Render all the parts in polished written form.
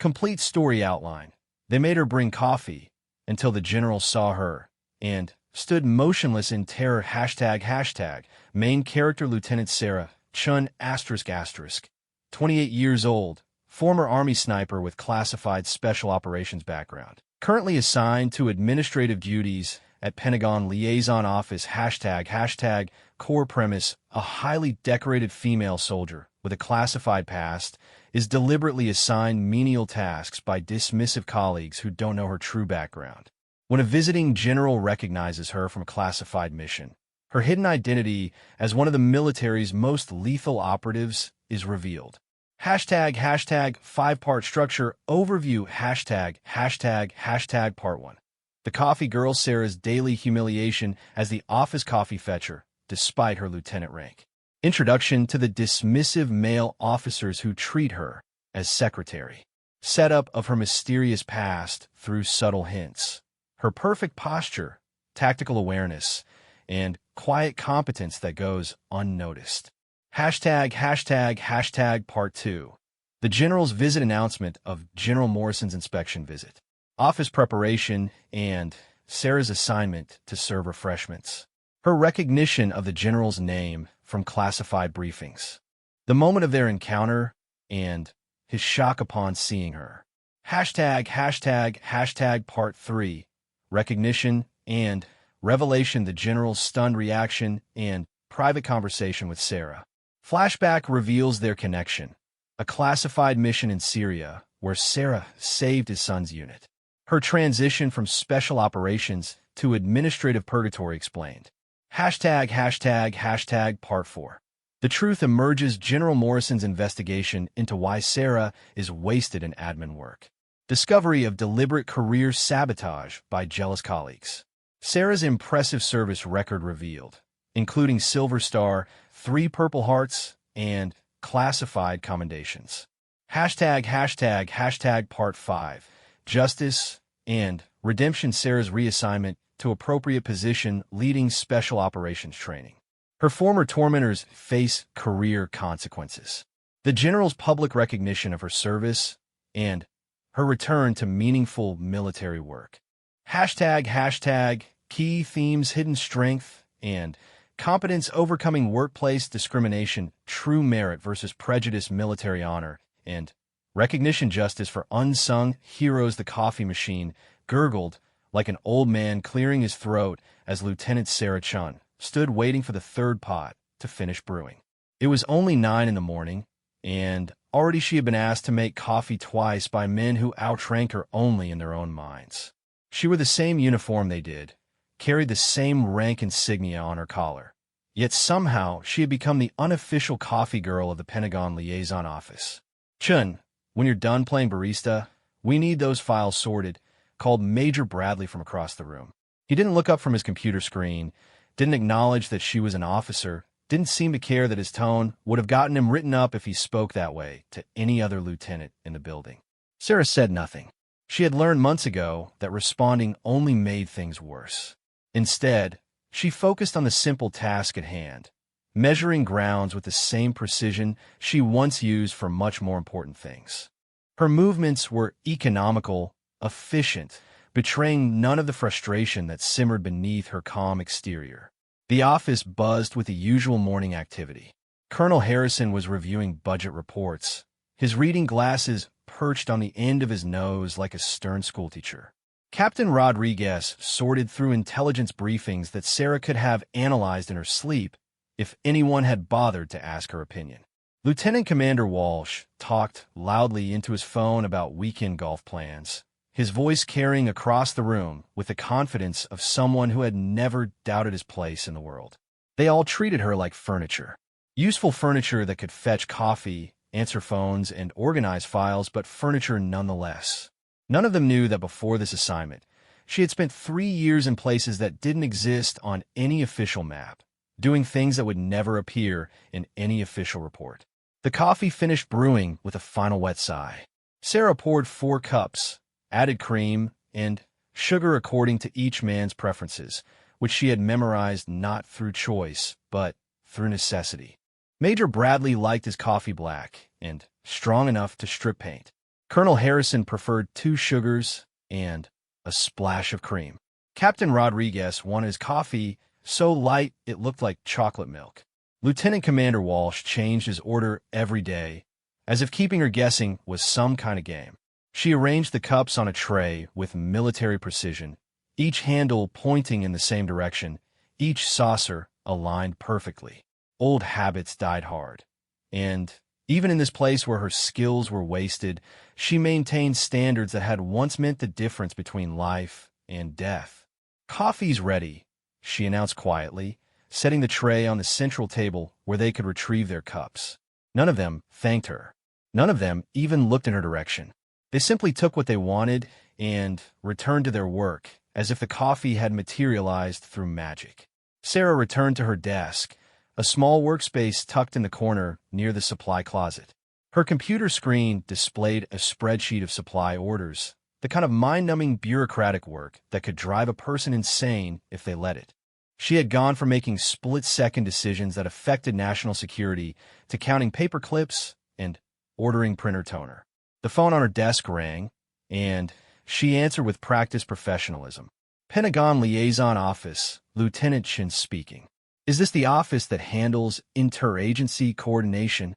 Complete story outline. They made her bring coffee until the general saw her and stood motionless in terror. ###. Main character Lieutenant Sarah Chun ***. 28 years old, former Army sniper with classified special operations background. Currently assigned to administrative duties at Pentagon Liaison Office. ###. Core premise: a highly decorated female soldier with a classified past is deliberately assigned menial tasks by dismissive colleagues who don't know her true background. When a visiting general recognizes her from a classified mission, her hidden identity as one of the military's most lethal operatives is revealed. ###. 5-part structure overview. ###. Part 1. The coffee girl. Sarah's daily humiliation as the office coffee fetcher, despite her lieutenant rank. Introduction to the dismissive male officers who treat her as secretary. Setup of her mysterious past through subtle hints. Her perfect posture, tactical awareness, and quiet competence that goes unnoticed. ###. Part 2. The General's visit. Announcement of General Morrison's inspection visit. Office preparation and Sarah's assignment to serve refreshments. Her recognition of the General's name from classified briefings. The moment of their encounter and his shock upon seeing her. ###. Part 3. Recognition and revelation. The General's stunned reaction and private conversation with Sarah. Flashback reveals their connection. A classified mission in Syria where Sarah saved his son's unit. Her transition from special operations to administrative purgatory explained. ###. Part 4. The truth emerges. General Morrison's investigation into why Sarah is wasted in admin work. Discovery of deliberate career sabotage by jealous colleagues. Sarah's impressive service record revealed, including Silver Star, 3 Purple Hearts, and classified commendations. ###. Part 5. Justice and redemption. Sarah's reassignment to appropriate position leading special operations training. Her former tormentors face career consequences. The General's public recognition of her service and her return to meaningful military work. ###. Key themes: hidden strength and competence, overcoming workplace discrimination, true merit versus prejudice, military honor, and recognition. Justice for unsung heroes. The coffee machine gurgled like an old man clearing his throat as Lieutenant Sarah Chun stood waiting for the 3rd pot to finish brewing. It was only 9 in the morning, and already she had been asked to make coffee twice by men who outranked her only in their own minds. She wore the same uniform they did, carried the same rank insignia on her collar. Yet somehow she had become the unofficial coffee girl of the Pentagon Liaison Office. "Chun, when you're done playing barista, we need those files sorted," called Major Bradley from across the room. He didn't look up from his computer screen, didn't acknowledge that she was an officer, didn't seem to care that his tone would have gotten him written up if he spoke that way to any other lieutenant in the building. Sarah said nothing. She had learned months ago that responding only made things worse. Instead, she focused on the simple task at hand, measuring grounds with the same precision she once used for much more important things. Her movements were economical, efficient, betraying none of the frustration that simmered beneath her calm exterior. The office buzzed with the usual morning activity. Colonel Harrison was reviewing budget reports, his reading glasses perched on the end of his nose like a stern schoolteacher. Captain Rodriguez sorted through intelligence briefings that Sarah could have analyzed in her sleep if anyone had bothered to ask her opinion. Lieutenant Commander Walsh talked loudly into his phone about weekend golf plans, his voice carrying across the room with the confidence of someone who had never doubted his place in the world. They all treated her like furniture. Useful furniture that could fetch coffee, answer phones, and organize files, but furniture nonetheless. None of them knew that before this assignment, she had spent 3 years in places that didn't exist on any official map, doing things that would never appear in any official report. The coffee finished brewing with a final wet sigh. Sarah poured 4 cups, added cream and sugar according to each man's preferences, which she had memorized not through choice, but through necessity. Major Bradley liked his coffee black and strong enough to strip paint. Colonel Harrison preferred 2 sugars and a splash of cream. Captain Rodriguez wanted his coffee so light it looked like chocolate milk. Lieutenant Commander Walsh changed his order every day, as if keeping her guessing was some kind of game. She arranged the cups on a tray with military precision, each handle pointing in the same direction, each saucer aligned perfectly. Old habits died hard, and even in this place where her skills were wasted, she maintained standards that had once meant the difference between life and death. "Coffee's ready," she announced quietly, setting the tray on the central table where they could retrieve their cups. None of them thanked her. None of them even looked in her direction. They simply took what they wanted and returned to their work, as if the coffee had materialized through magic. Sarah returned to her desk, a small workspace tucked in the corner near the supply closet. Her computer screen displayed a spreadsheet of supply orders, the kind of mind-numbing bureaucratic work that could drive a person insane if they let it. She had gone from making split-second decisions that affected national security to counting paper clips and ordering printer toner. The phone on her desk rang, and she answered with practiced professionalism. "Pentagon Liaison Office, Lieutenant Chin speaking. Is this the office that handles interagency coordination?"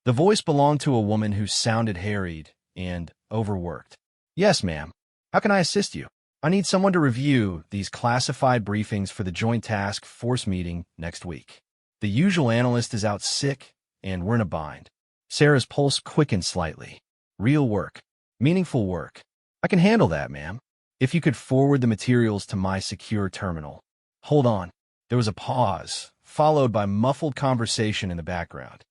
The voice belonged to a woman who sounded harried and overworked. "Yes, ma'am. How can I assist you? I need someone to review these classified briefings for the Joint Task Force meeting next week. The usual analyst is out sick, and we're in a bind." Sarah's pulse quickened slightly. "Real work. Meaningful work. I can handle that, ma'am. If you could forward the materials to my secure terminal." "Hold on." There was a pause, followed by muffled conversation in the background.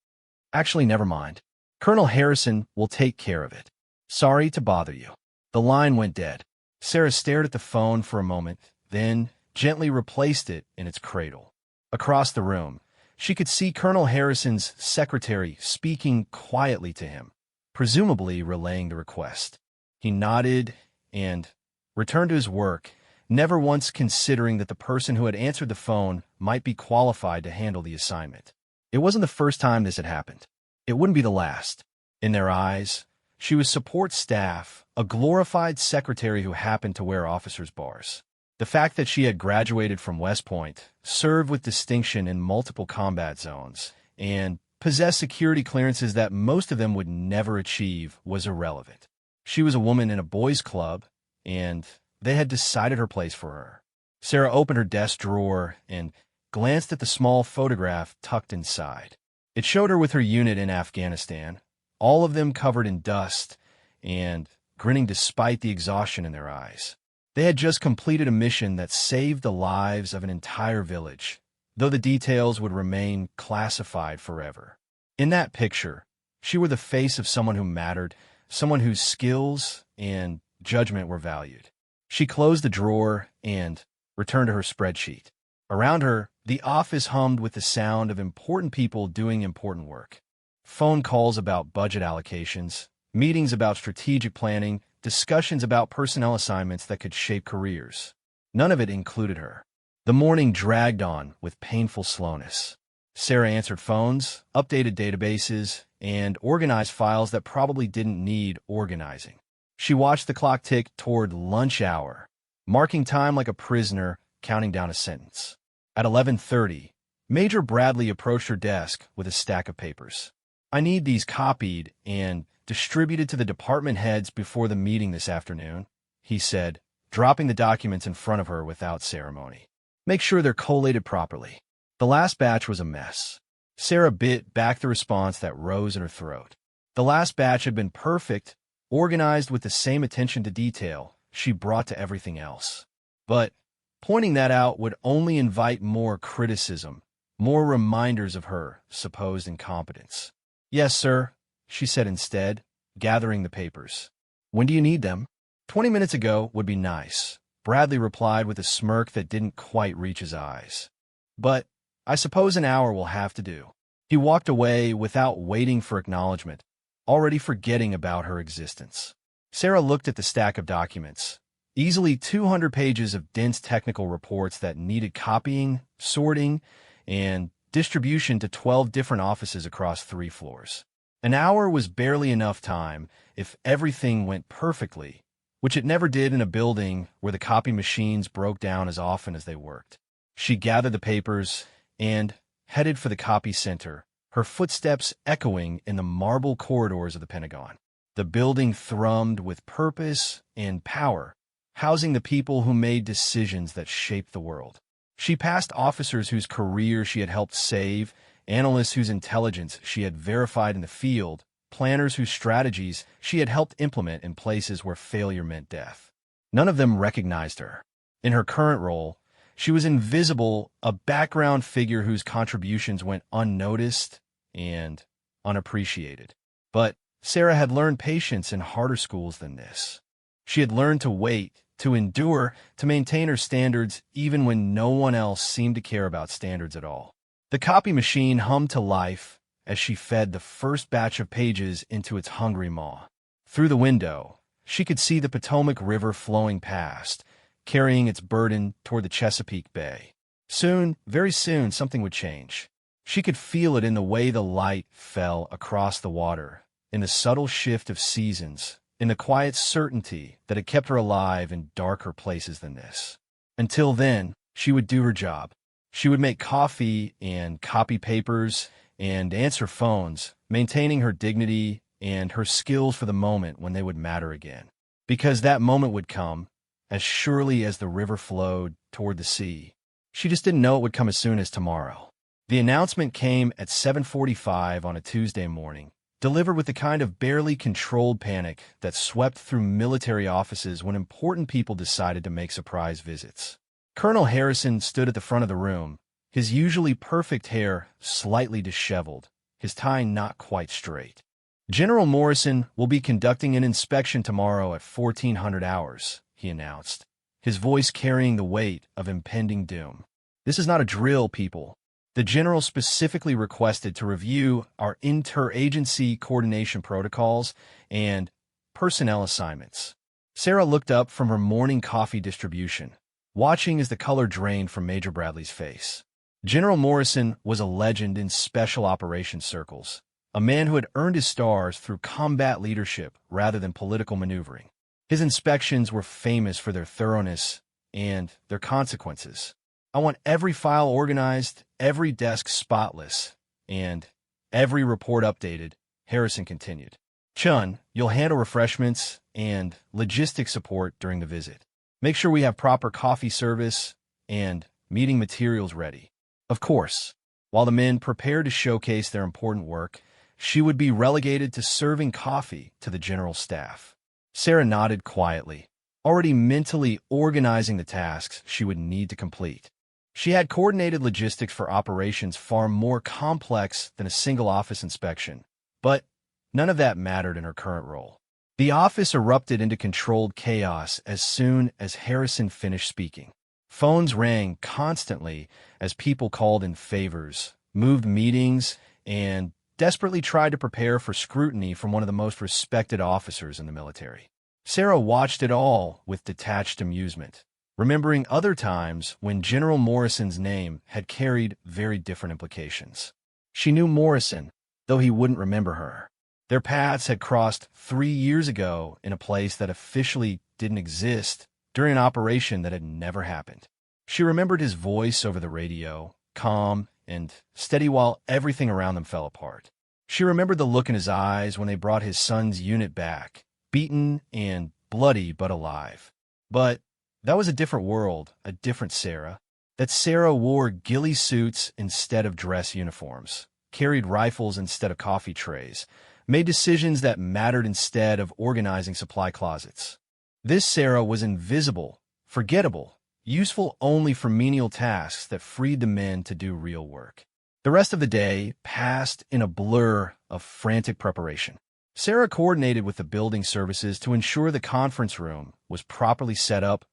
"Actually, never mind. Colonel Harrison will take care of it. Sorry to bother you." The line went dead. Sarah stared at the phone for a moment, then gently replaced it in its cradle. Across the room, she could see Colonel Harrison's secretary speaking quietly to him, presumably relaying the request. He nodded and returned to his work, never once considering that the person who had answered the phone might be qualified to handle the assignment. It wasn't the first time this had happened. It wouldn't be the last. In their eyes, she was support staff, a glorified secretary who happened to wear officers' bars. The fact that she had graduated from West Point, served with distinction in multiple combat zones, and possessed security clearances that most of them would never achieve was irrelevant. She was a woman in a boys' club, and they had decided her place for her. Sarah opened her desk drawer and glanced at the small photograph tucked inside. It showed her with her unit in Afghanistan, all of them covered in dust and grinning despite the exhaustion in their eyes. They had just completed a mission that saved the lives of an entire village, though the details would remain classified forever. In that picture, she were the face of someone who mattered, someone whose skills and judgment were valued. She closed the drawer and returned to her spreadsheet. Around her, the office hummed with the sound of important people doing important work. Phone calls about budget allocations, meetings about strategic planning, discussions about personnel assignments that could shape careers. None of it included her. The morning dragged on with painful slowness. Sarah answered phones, updated databases, and organized files that probably didn't need organizing. She watched the clock tick toward lunch hour, marking time like a prisoner counting down a sentence. At 11:30, Major Bradley approached her desk with a stack of papers. "I need these copied and distributed to the department heads before the meeting this afternoon," he said, dropping the documents in front of her without ceremony. "Make sure they're collated properly." The last batch was a mess. Sarah bit back the response that rose in her throat. The last batch had been perfect, organized with the same attention to detail she brought to everything else. But pointing that out would only invite more criticism, more reminders of her supposed incompetence. "Yes, sir," she said instead, gathering the papers. "When do you need them?" 20 minutes ago would be nice," Bradley replied with a smirk that didn't quite reach his eyes. "But I suppose an hour will have to do." He walked away without waiting for acknowledgement, already forgetting about her existence. Sarah looked at the stack of documents, easily 200 pages of dense technical reports that needed copying, sorting, and distribution to 12 different offices across 3 floors. An hour was barely enough time if everything went perfectly, which it never did in a building where the copy machines broke down as often as they worked. She gathered the papers and headed for the copy center, her footsteps echoing in the marble corridors of the Pentagon. The building thrummed with purpose and power, housing the people who made decisions that shaped the world. She passed officers whose career she had helped save, analysts whose intelligence she had verified in the field, planners whose strategies she had helped implement in places where failure meant death. None of them recognized her. In her current role, she was invisible, a background figure whose contributions went unnoticed and unappreciated. But Sarah had learned patience in harder schools than this. She had learned to wait, to endure, to maintain her standards even when no one else seemed to care about standards at all. The copy machine hummed to life as she fed the first batch of pages into its hungry maw. Through the window, she could see the Potomac River flowing past, carrying its burden toward the Chesapeake Bay. Soon, very soon, something would change. She could feel it in the way the light fell across the water, in the subtle shift of seasons, in the quiet certainty that had kept her alive in darker places than this. Until then, she would do her job. She would make coffee and copy papers and answer phones, maintaining her dignity and her skills for the moment when they would matter again. Because that moment would come, as surely as the river flowed toward the sea. She just didn't know it would come as soon as tomorrow. The announcement came at 7:45 on a Tuesday morning, delivered with the kind of barely controlled panic that swept through military offices when important people decided to make surprise visits. Colonel Harrison stood at the front of the room, his usually perfect hair slightly disheveled, his tie not quite straight. "General Morrison will be conducting an inspection tomorrow at 1400 hours, he announced, his voice carrying the weight of impending doom. "This is not a drill, people. The general specifically requested to review our interagency coordination protocols and personnel assignments." Sarah looked up from her morning coffee distribution, watching as the color drained from Major Bradley's face. General Morrison was a legend in special operations circles, a man who had earned his stars through combat leadership rather than political maneuvering. His inspections were famous for their thoroughness and their consequences. "I want every file organized, every desk spotless, and every report updated," Harrison continued. "Chun, you'll handle refreshments and logistic support during the visit. Make sure we have proper coffee service and meeting materials ready." Of course, while the men prepared to showcase their important work, she would be relegated to serving coffee to the general staff. Sarah nodded quietly, already mentally organizing the tasks she would need to complete. She had coordinated logistics for operations far more complex than a single office inspection, but none of that mattered in her current role. The office erupted into controlled chaos as soon as Harrison finished speaking. Phones rang constantly as people called in favors, moved meetings, and desperately tried to prepare for scrutiny from one of the most respected officers in the military. Sarah watched it all with detached amusement, remembering other times when General Morrison's name had carried very different implications. She knew Morrison, though he wouldn't remember her. Their paths had crossed 3 years ago in a place that officially didn't exist during an operation that had never happened. She remembered his voice over the radio, calm and steady while everything around them fell apart. She remembered the look in his eyes when they brought his son's unit back, beaten and bloody but alive. But that was a different world, a different Sarah. That Sarah wore ghillie suits instead of dress uniforms, carried rifles instead of coffee trays, made decisions that mattered instead of organizing supply closets. This Sarah was invisible, forgettable, useful only for menial tasks that freed the men to do real work. The rest of the day passed in a blur of frantic preparation. Sarah coordinated with the building services to ensure the conference room was properly set up,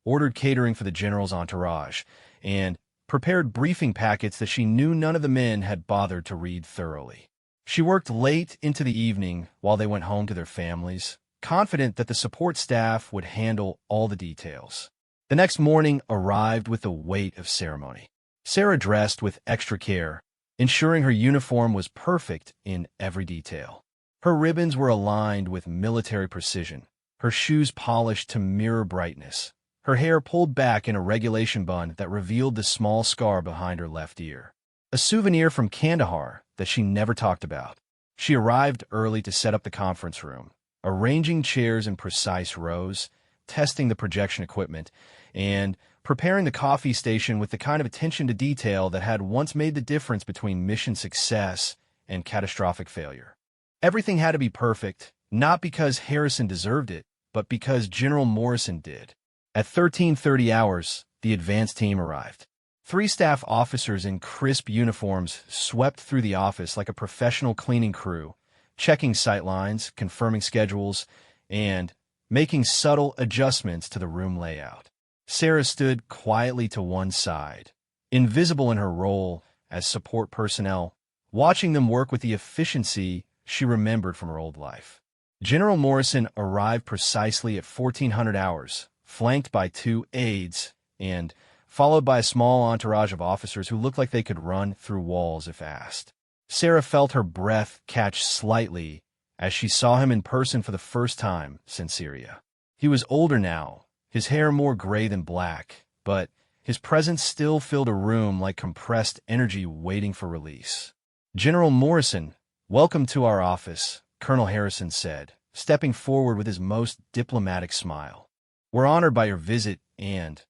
ordered catering for the general's entourage, and prepared briefing packets that she knew none of the men had bothered to read thoroughly. She worked late into the evening while they went home to their families, confident that the support staff would handle all the details. The next morning arrived with the weight of ceremony. Sarah dressed with extra care, ensuring her uniform was perfect in every detail. Her ribbons were aligned with military precision, her shoes polished to mirror brightness, her hair pulled back in a regulation bun that revealed the small scar behind her left ear. A souvenir from Kandahar that she never talked about. She arrived early to set up the conference room, arranging chairs in precise rows, testing the projection equipment, and preparing the coffee station with the kind of attention to detail that had once made the difference between mission success and catastrophic failure. Everything had to be perfect, not because Harrison deserved it, but because General Morrison did. At 13:30 hours, the advance team arrived. 3 staff officers in crisp uniforms swept through the office like a professional cleaning crew, checking sight lines, confirming schedules, and making subtle adjustments to the room layout. Sarah stood quietly to one side, invisible in her role as support personnel, watching them work with the efficiency she remembered from her old life. General Morrison arrived precisely at 1400 hours, flanked by 2 aides and followed by a small entourage of officers who looked like they could run through walls if asked. Sarah felt her breath catch slightly as she saw him in person for the first time since Syria. He was older now, his hair more gray than black, but his presence still filled a room like compressed energy waiting for release. "General Morrison, welcome to our office," Colonel Harrison said, stepping forward with his most diplomatic smile. "We're honored by your visit and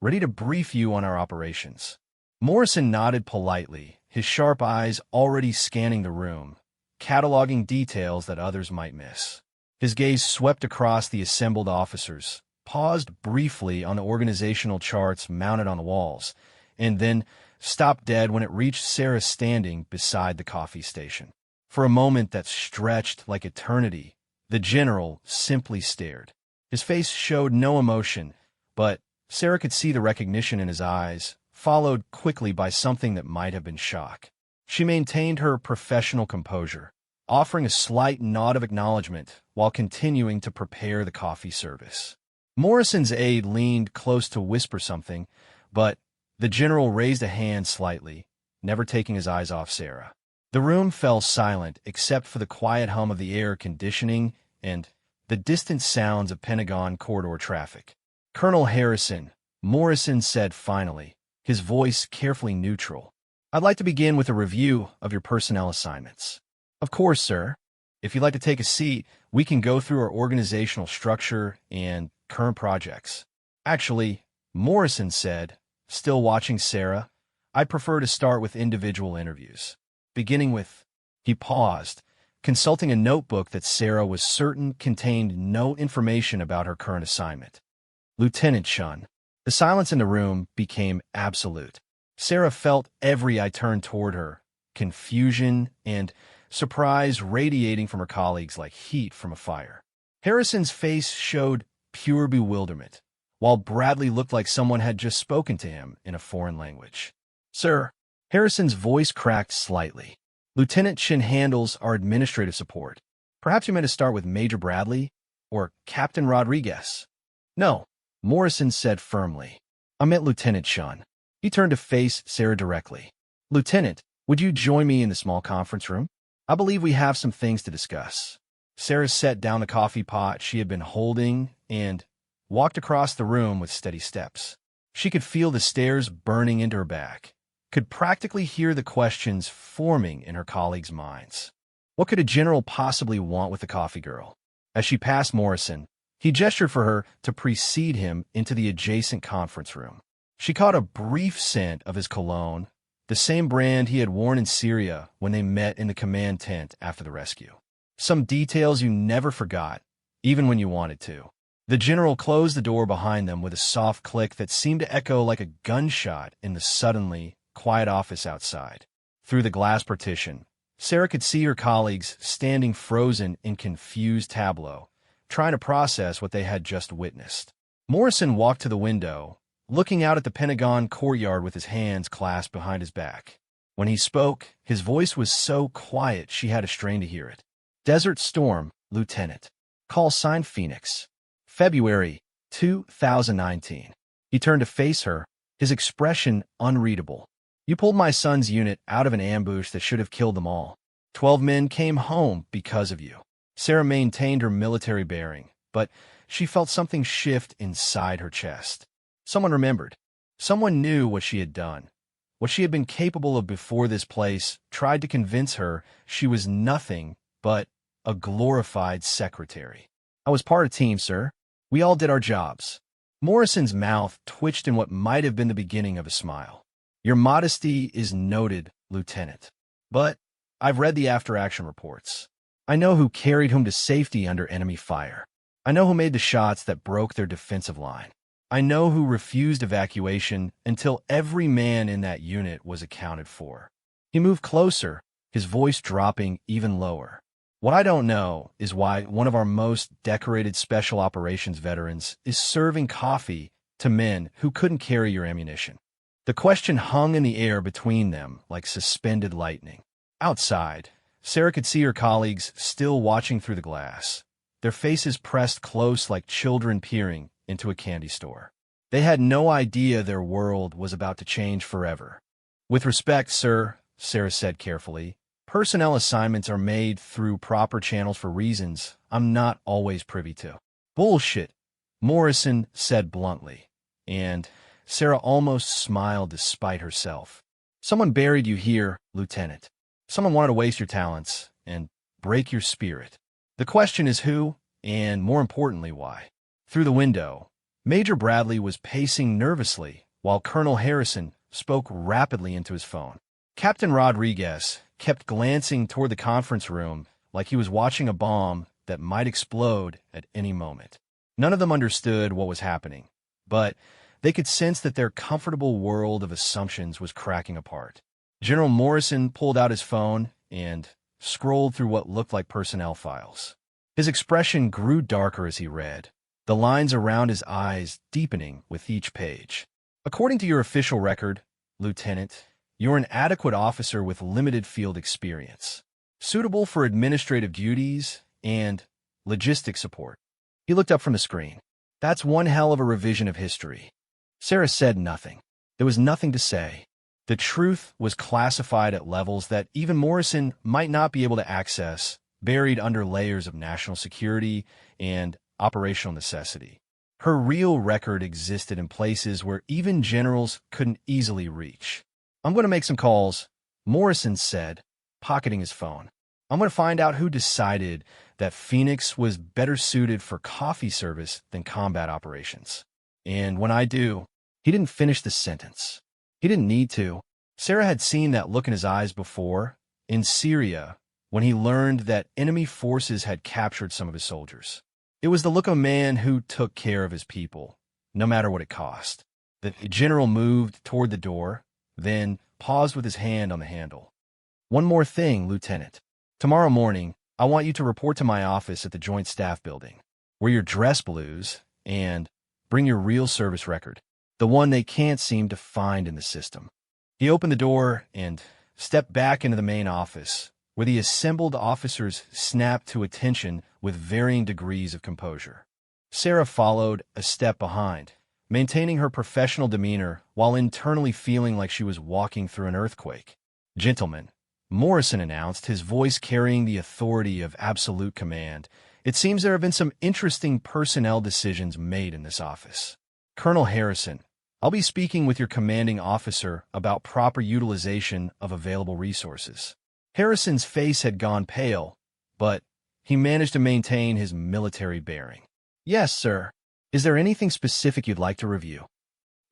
ready to brief you on our operations." Morrison nodded politely, his sharp eyes already scanning the room, cataloging details that others might miss. His gaze swept across the assembled officers, paused briefly on the organizational charts mounted on the walls, and then stopped dead when it reached Sarah standing beside the coffee station. For a moment that stretched like eternity, the general simply stared. His face showed no emotion, but Sarah could see the recognition in his eyes, followed quickly by something that might have been shock. She maintained her professional composure, offering a slight nod of acknowledgement while continuing to prepare the coffee service. Morrison's aide leaned close to whisper something, but the general raised a hand slightly, never taking his eyes off Sarah. The room fell silent except for the quiet hum of the air conditioning and the distant sounds of Pentagon corridor traffic. "Colonel Harrison," Morrison said finally, his voice carefully neutral, "I'd like to begin with a review of your personnel assignments." "Of course, sir. If you'd like to take a seat, we can go through our organizational structure and current projects." "Actually," Morrison said, still watching Sarah, "I'd prefer to start with individual interviews. Beginning with—" He paused, consulting a notebook that Sarah was certain contained no information about her current assignment. "Lieutenant Shun." The silence in the room became absolute. Sarah felt every eye turn toward her, confusion and surprise radiating from her colleagues like heat from a fire. Harrison's face showed pure bewilderment, while Bradley looked like someone had just spoken to him in a foreign language. "Sir," Harrison's voice cracked slightly. "Lieutenant Shin handles our administrative support. Perhaps you meant to start with Major Bradley or Captain Rodriguez." "No," Morrison said firmly. "I meant Lieutenant Shun." He turned to face Sarah directly. "Lieutenant, would you join me in the small conference room? I believe we have some things to discuss." Sarah set down the coffee pot she had been holding and walked across the room with steady steps. She could feel the stares burning into her back, could practically hear the questions forming in her colleagues' minds. What could a general possibly want with the coffee girl? As she passed Morrison, he gestured for her to precede him into the adjacent conference room. She caught a brief scent of his cologne, the same brand he had worn in Syria when they met in the command tent after the rescue. Some details you never forgot, even when you wanted to. The general closed the door behind them with a soft click that seemed to echo like a gunshot in the suddenly quiet office outside. Through the glass partition, Sarah could see her colleagues standing frozen in confused tableau, trying to process what they had just witnessed. Morrison walked to the window, looking out at the Pentagon courtyard with his hands clasped behind his back. When he spoke, his voice was so quiet she had to strain to hear it. "Desert Storm, Lieutenant. Call sign Phoenix. February 2019. He turned to face her, his expression unreadable. You pulled my son's unit out of an ambush that should have killed them all. 12 men came home because of you. Sarah maintained her military bearing, but she felt something shift inside her chest. Someone remembered. Someone knew what she had done. What she had been capable of before this place tried to convince her she was nothing but a glorified secretary. I was part of the team, sir. We all did our jobs. Morrison's mouth twitched in what might have been the beginning of a smile. Your modesty is noted, Lieutenant. But I've read the after-action reports. I know who carried whom to safety under enemy fire. I know who made the shots that broke their defensive line. I know who refused evacuation until every man in that unit was accounted for. He moved closer, his voice dropping even lower. What I don't know is why one of our most decorated special operations veterans is serving coffee to men who couldn't carry your ammunition. The question hung in the air between them like suspended lightning. Outside, Sarah could see her colleagues still watching through the glass, their faces pressed close like children peering into a candy store. They had no idea their world was about to change forever. With respect, sir, Sarah said carefully, personnel assignments are made through proper channels for reasons I'm not always privy to. Bullshit, Morrison said bluntly, and Sarah almost smiled despite herself. Someone buried you here, Lieutenant. Someone wanted to waste your talents and break your spirit. The question is who, and more importantly, why. Through the window, Major Bradley was pacing nervously while Colonel Harrison spoke rapidly into his phone. Captain Rodriguez kept glancing toward the conference room like he was watching a bomb that might explode at any moment. None of them understood what was happening, but they could sense that their comfortable world of assumptions was cracking apart. General Morrison pulled out his phone and scrolled through what looked like personnel files. His expression grew darker as he read, the lines around his eyes deepening with each page. According to your official record, Lieutenant, you're an adequate officer with limited field experience, suitable for administrative duties and logistic support. He looked up from the screen. That's one hell of a revision of history. Sarah said nothing. There was nothing to say. The truth was classified at levels that even Morrison might not be able to access, buried under layers of national security and operational necessity. Her real record existed in places where even generals couldn't easily reach. I'm going to make some calls, Morrison said, pocketing his phone. I'm going to find out who decided that Phoenix was better suited for coffee service than combat operations. And when I do, he didn't finish the sentence. He didn't need to. Sarah had seen that look in his eyes before, in Syria, when he learned that enemy forces had captured some of his soldiers. It was the look of a man who took care of his people, no matter what it cost. The general moved toward the door, then paused with his hand on the handle. One more thing, Lieutenant. Tomorrow morning, I want you to report to my office at the Joint Staff Building. Wear your dress blues and bring your real service record, the one they can't seem to find in the system. He opened the door and stepped back into the main office, where the assembled officers snapped to attention with varying degrees of composure. Sarah followed a step behind, maintaining her professional demeanor while internally feeling like she was walking through an earthquake. Gentlemen, Morrison announced, his voice carrying the authority of absolute command. It seems there have been some interesting personnel decisions made in this office. Colonel Harrison, I'll be speaking with your commanding officer about proper utilization of available resources. Harrison's face had gone pale, but he managed to maintain his military bearing. Yes, sir. Is there anything specific you'd like to review?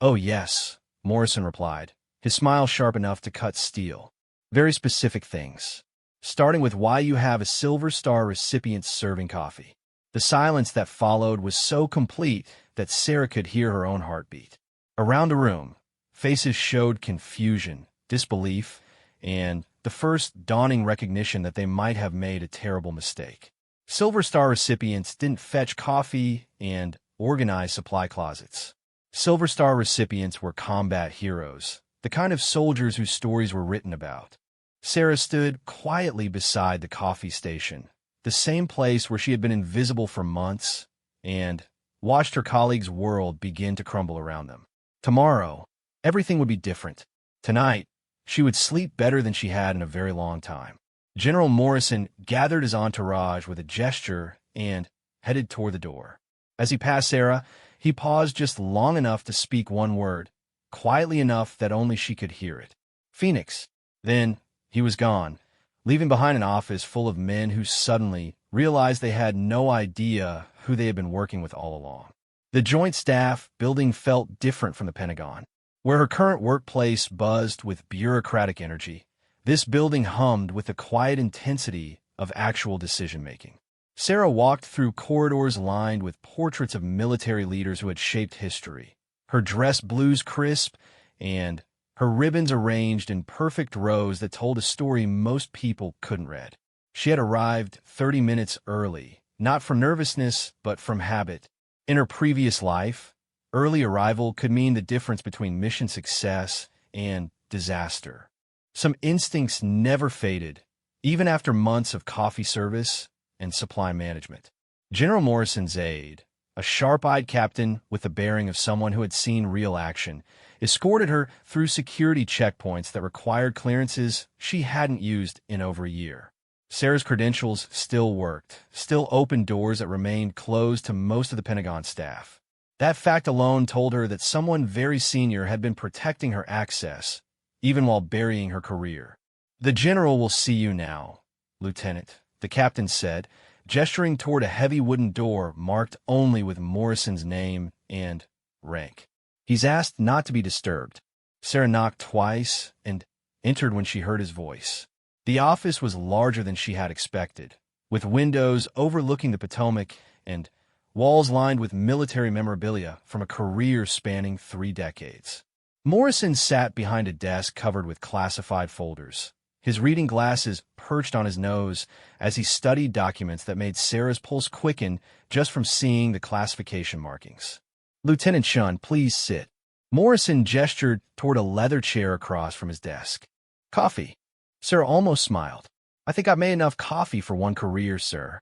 Oh, yes, Morrison replied, his smile sharp enough to cut steel. Very specific things, starting with why you have a Silver Star recipient serving coffee. The silence that followed was so complete that Sarah could hear her own heartbeat. Around the room, faces showed confusion, disbelief, and the first dawning recognition that they might have made a terrible mistake. Silver Star recipients didn't fetch coffee and organize supply closets. Silver Star recipients were combat heroes, the kind of soldiers whose stories were written about. Sarah stood quietly beside the coffee station, the same place where she had been invisible for months, and watched her colleagues' world begin to crumble around them. Tomorrow, everything would be different. Tonight, she would sleep better than she had in a very long time. General Morrison gathered his entourage with a gesture and headed toward the door. As he passed Sarah, he paused just long enough to speak one word, quietly enough that only she could hear it. Phoenix. Then he was gone, leaving behind an office full of men who suddenly realized they had no idea who they had been working with all along. The Joint Staff building felt different from the Pentagon. Where her current workplace buzzed with bureaucratic energy, this building hummed with the quiet intensity of actual decision-making. Sarah walked through corridors lined with portraits of military leaders who had shaped history, her dress blues crisp and her ribbons arranged in perfect rows that told a story most people couldn't read. She had arrived 30 minutes early, not from nervousness, but from habit. In her previous life, early arrival could mean the difference between mission success and disaster. Some instincts never faded, even after months of coffee service and supply management. General Morrison's aide, a sharp-eyed captain with the bearing of someone who had seen real action, escorted her through security checkpoints that required clearances she hadn't used in over a year. Sarah's credentials still worked, still opened doors that remained closed to most of the Pentagon staff. That fact alone told her that someone very senior had been protecting her access, even while burying her career. "The general will see you now, Lieutenant," the captain said, gesturing toward a heavy wooden door marked only with Morrison's name and rank. "He's asked not to be disturbed." Sarah knocked twice and entered when she heard his voice. The office was larger than she had expected, with windows overlooking the Potomac and walls lined with military memorabilia from a career spanning 3 decades. Morrison sat behind a desk covered with classified folders, his reading glasses perched on his nose as he studied documents that made Sarah's pulse quicken just from seeing the classification markings. "Lieutenant Shun, please sit." Morrison gestured toward a leather chair across from his desk. "Coffee?" Sarah almost smiled. "I think I've made enough coffee for one career, sir."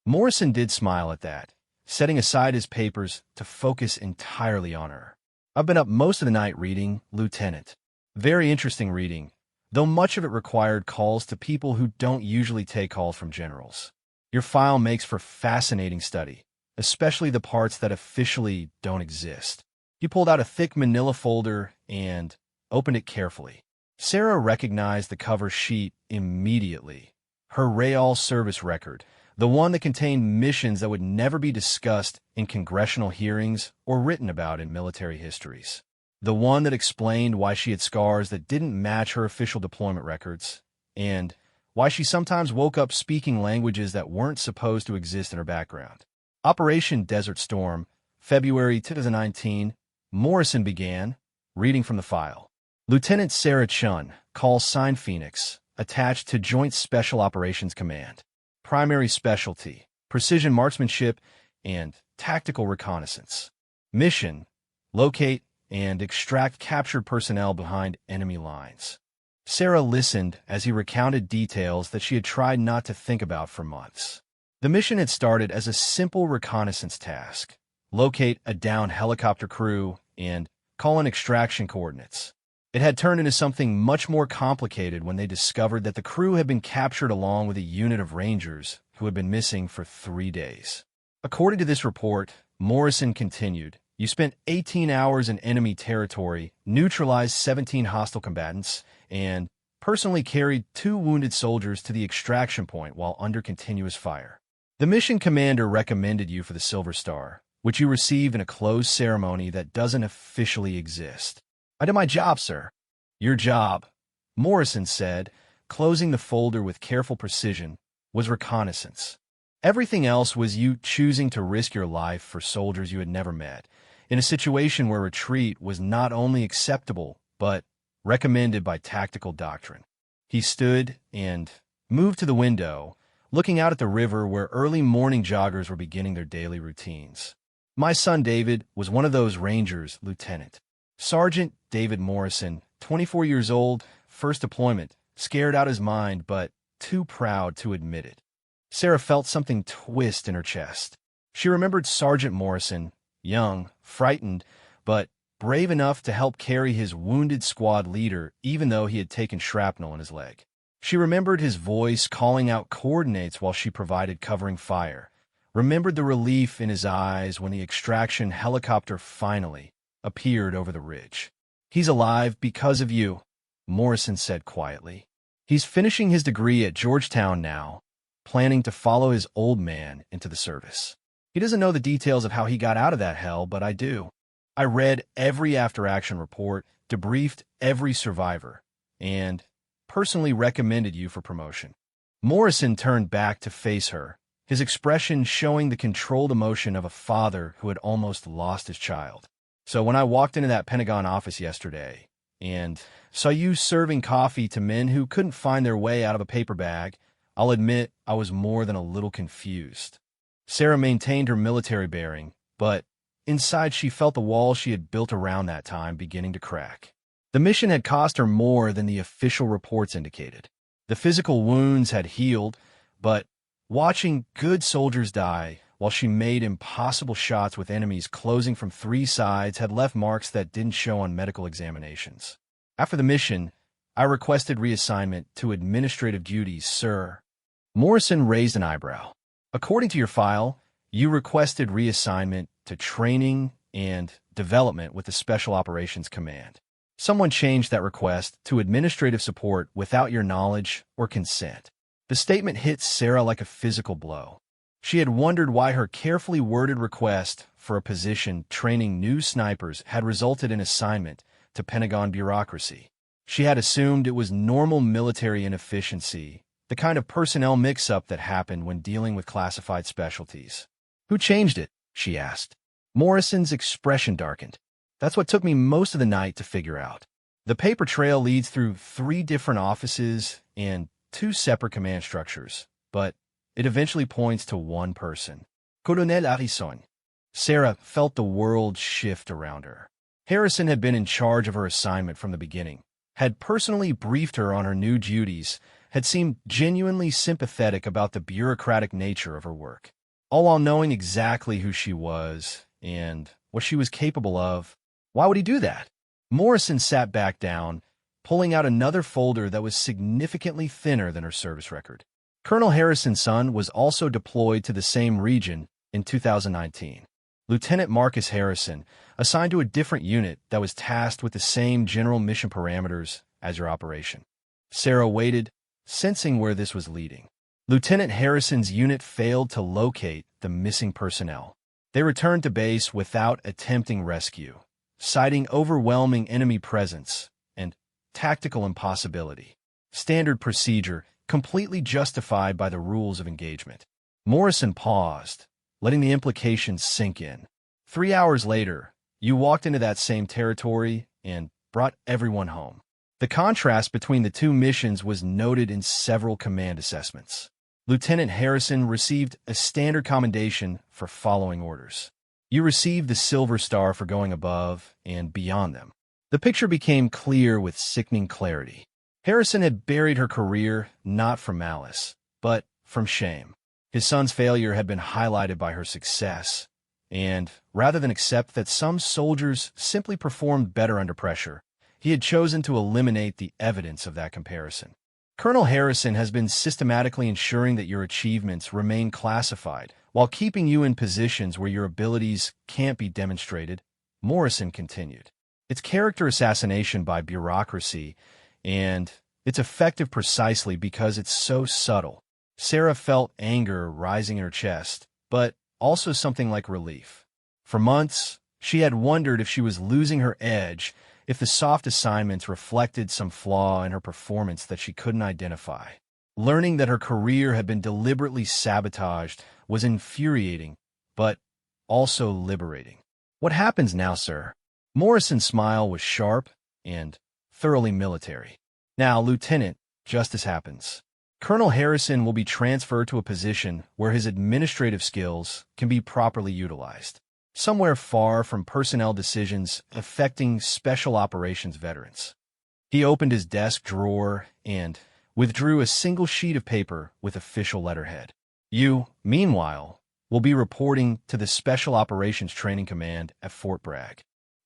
Morrison did smile at that, setting aside his papers to focus entirely on her. "I've been up most of the night reading, Lieutenant. Very interesting reading, though much of it required calls to people who don't usually take calls from generals. Your file makes for fascinating study, especially the parts that officially don't exist." He pulled out a thick manila folder and opened it carefully. Sarah recognized the cover sheet immediately. Her Rayall service record, the one that contained missions that would never be discussed in congressional hearings or written about in military histories. The one that explained why she had scars that didn't match her official deployment records, and why she sometimes woke up speaking languages that weren't supposed to exist in her background. Operation Desert Storm, February 2019, Morrison began, reading from the file. "Lieutenant Sarah Chun, call sign Phoenix, attached to Joint Special Operations Command. Primary specialty, precision marksmanship and tactical reconnaissance. Mission, locate and extract captured personnel behind enemy lines." Sarah listened as he recounted details that she had tried not to think about for months. The mission had started as a simple reconnaissance task: locate a downed helicopter crew and call in extraction coordinates. It had turned into something much more complicated when they discovered that the crew had been captured along with a unit of Rangers who had been missing for 3 days. According to this report, Morrison continued, "You spent 18 hours in enemy territory, neutralized 17 hostile combatants, and personally carried 2 wounded soldiers to the extraction point while under continuous fire. The mission commander recommended you for the Silver Star, which you received in a closed ceremony that doesn't officially exist." "I did my job, sir." "Your job," Morrison said, closing the folder with careful precision, "was reconnaissance. Everything else was you choosing to risk your life for soldiers you had never met, in a situation where retreat was not only acceptable, but recommended by tactical doctrine." He stood and moved to the window, looking out at the river where early morning joggers were beginning their daily routines. "My son David was one of those Rangers, Lieutenant." Sergeant David Morrison, 24 years old, first deployment, scared out his mind, but too proud to admit it. Sarah felt something twist in her chest. She remembered Sergeant Morrison, young, frightened, but brave enough to help carry his wounded squad leader even though he had taken shrapnel in his leg. She remembered his voice calling out coordinates while she provided covering fire, remembered the relief in his eyes when the extraction helicopter finally appeared over the ridge. "He's alive because of you," Morrison said quietly. "He's finishing his degree at Georgetown now, planning to follow his old man into the service. He doesn't know the details of how he got out of that hell, but I do. I read every after-action report, debriefed every survivor, and personally recommended you for promotion." Morrison turned back to face her, his expression showing the controlled emotion of a father who had almost lost his child. "So when I walked into that Pentagon office yesterday and saw you serving coffee to men who couldn't find their way out of a paper bag, I'll admit I was more than a little confused." Sarah maintained her military bearing, but inside she felt the wall she had built around that time beginning to crack. The mission had cost her more than the official reports indicated. The physical wounds had healed, but watching good soldiers die while she made impossible shots with enemies closing from 3 sides had left marks that didn't show on medical examinations. "After the mission, I requested reassignment to administrative duties, sir." Morrison raised an eyebrow. "According to your file, you requested reassignment to training and development with the Special Operations Command. Someone changed that request to administrative support without your knowledge or consent." The statement hit Sarah like a physical blow. She had wondered why her carefully worded request for a position training new snipers had resulted in assignment to Pentagon bureaucracy. She had assumed it was normal military inefficiency, the kind of personnel mix-up that happened when dealing with classified specialties. "Who changed it?" she asked. Morrison's expression darkened. "That's what took me most of the night to figure out. The paper trail leads through 3 different offices and 2 separate command structures, but it eventually points to one person. Colonel Harrison." Sarah felt the world shift around her. Harrison had been in charge of her assignment from the beginning, had personally briefed her on her new duties, had seemed genuinely sympathetic about the bureaucratic nature of her work. All while knowing exactly who she was and what she was capable of. Why would he do that? Morrison sat back down, pulling out another folder that was significantly thinner than her service record. Colonel Harrison's son was also deployed to the same region in 2019. Lieutenant Marcus Harrison, assigned to a different unit that was tasked with the same general mission parameters as your operation. Sarah waited, sensing where this was leading. Lieutenant Harrison's unit failed to locate the missing personnel. They returned to base without attempting rescue, citing overwhelming enemy presence and tactical impossibility. Standard procedure, completely justified by the rules of engagement. Morrison paused, letting the implications sink in. 3 hours later, you walked into that same territory and brought everyone home. The contrast between the 2 missions was noted in several command assessments. Lieutenant Harrison received a standard commendation for following orders. You received the Silver Star for going above and beyond them. The picture became clear with sickening clarity. Harrison had buried her career not from malice, but from shame. His son's failure had been highlighted by her success, and rather than accept that some soldiers simply performed better under pressure, he had chosen to eliminate the evidence of that comparison. Colonel Harrison has been systematically ensuring that your achievements remain classified while keeping you in positions where your abilities can't be demonstrated, Morrison continued. It's character assassination by bureaucracy, and it's effective precisely because it's so subtle. Sarah felt anger rising in her chest, but also something like relief. For months, she had wondered if she was losing her edge, if the soft assignments reflected some flaw in her performance that she couldn't identify. Learning that her career had been deliberately sabotaged was infuriating, but also liberating. "What happens now, sir?" Morrison's smile was sharp and thoroughly military. "Now, Lieutenant, justice happens. Colonel Harrison will be transferred to a position where his administrative skills can be properly utilized, somewhere far from personnel decisions affecting special operations veterans." He opened his desk drawer and withdrew a single sheet of paper with official letterhead. "You, meanwhile, will be reporting to the Special Operations Training Command at Fort Bragg.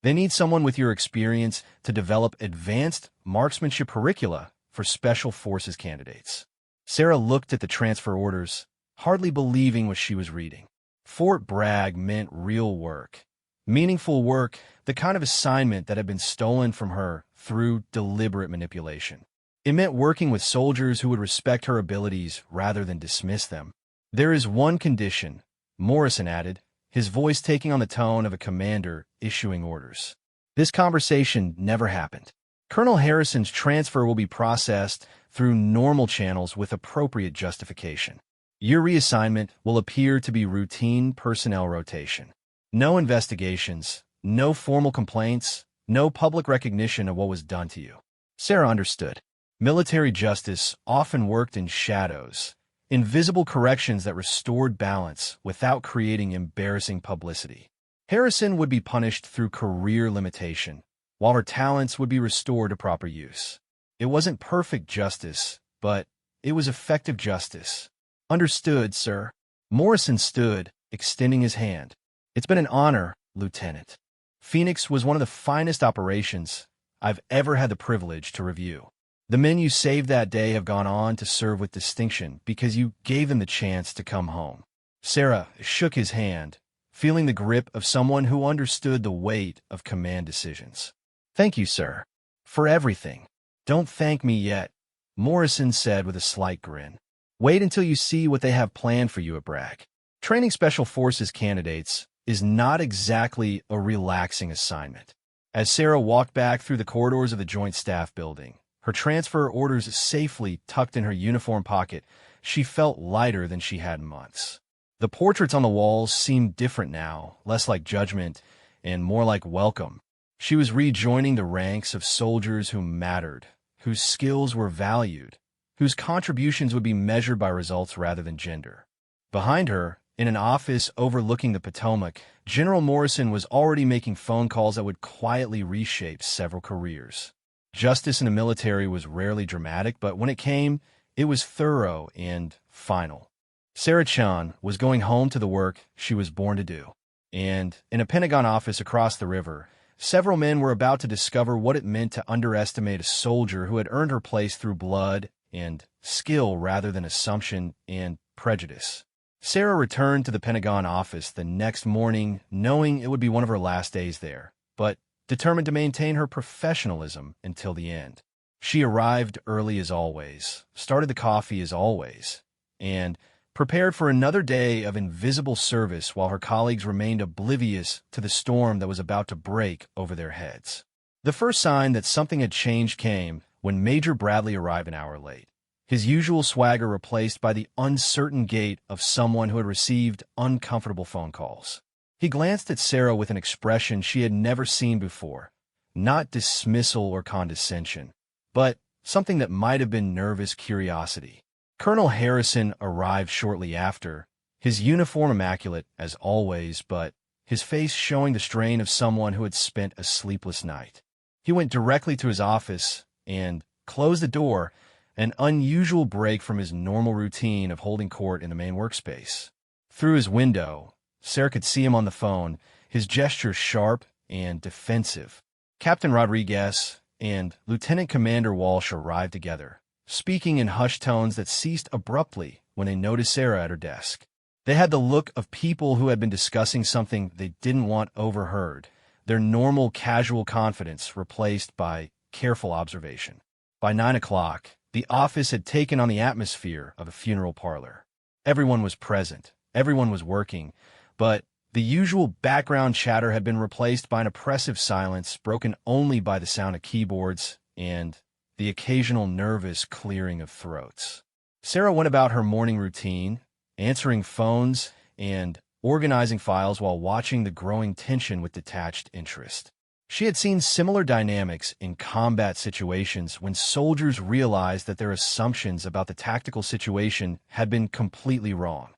They need someone with your experience to develop advanced marksmanship curricula for Special Forces candidates. Sarah looked at the transfer orders, hardly believing what she was reading. Fort Bragg meant real work. Meaningful work, the kind of assignment that had been stolen from her through deliberate manipulation. It meant working with soldiers who would respect her abilities rather than dismiss them. There is one condition, Morrison added, his voice taking on the tone of a commander issuing orders. This conversation never happened. Colonel Harrison's transfer will be processed through normal channels with appropriate justification. Your reassignment will appear to be routine personnel rotation. No investigations, no formal complaints, no public recognition of what was done to you. Sarah understood. Military justice often worked in shadows, invisible corrections that restored balance without creating embarrassing publicity. Harrison would be punished through career limitation, while her talents would be restored to proper use. It wasn't perfect justice, but it was effective justice. Understood, sir. Morrison stood, extending his hand. It's been an honor, Lieutenant. Phoenix was one of the finest operations I've ever had the privilege to review. The men you saved that day have gone on to serve with distinction because you gave them the chance to come home. Sarah shook his hand, feeling the grip of someone who understood the weight of command decisions. Thank you, sir, for everything. Don't thank me yet, Morrison said with a slight grin. Wait until you see what they have planned for you at Bragg. Training Special Forces candidates is not exactly a relaxing assignment. As Sarah walked back through the corridors of the Joint Staff Building, her transfer orders safely tucked in her uniform pocket, she felt lighter than she had in months. The portraits on the walls seemed different now, less like judgment and more like welcome. She was rejoining the ranks of soldiers who mattered, whose skills were valued, whose contributions would be measured by results rather than gender. Behind her, in an office overlooking the Potomac, General Morrison was already making phone calls that would quietly reshape several careers. Justice in the military was rarely dramatic, but when it came, it was thorough and final. Sarah Chun was going home to the work she was born to do. And in a Pentagon office across the river, several men were about to discover what it meant to underestimate a soldier who had earned her place through blood and skill rather than assumption and prejudice. Sarah returned to the Pentagon office the next morning, knowing it would be one of her last days there, but determined to maintain her professionalism until the end. She arrived early as always, started the coffee as always, and prepared for another day of invisible service while her colleagues remained oblivious to the storm that was about to break over their heads. The first sign that something had changed came when Major Bradley arrived an hour late, his usual swagger replaced by the uncertain gait of someone who had received uncomfortable phone calls. He glanced at Sarah with an expression she had never seen before, not dismissal or condescension, but something that might have been nervous curiosity. Colonel Harrison arrived shortly after, his uniform immaculate as always, but his face showing the strain of someone who had spent a sleepless night. He went directly to his office and closed the door, an unusual break from his normal routine of holding court in the main workspace. Through his window, Sarah could see him on the phone, his gesture sharp and defensive. Captain Rodriguez and Lieutenant Commander Walsh arrived together, speaking in hushed tones that ceased abruptly when they noticed Sarah at her desk. They had the look of people who had been discussing something they didn't want overheard, their normal casual confidence replaced by careful observation. By 9 o'clock, the office had taken on the atmosphere of a funeral parlor. Everyone was present, everyone was working, but the usual background chatter had been replaced by an oppressive silence broken only by the sound of keyboards and the occasional nervous clearing of throats. Sarah went about her morning routine, answering phones and organizing files while watching the growing tension with detached interest. She had seen similar dynamics in combat situations when soldiers realized that their assumptions about the tactical situation had been completely wrong.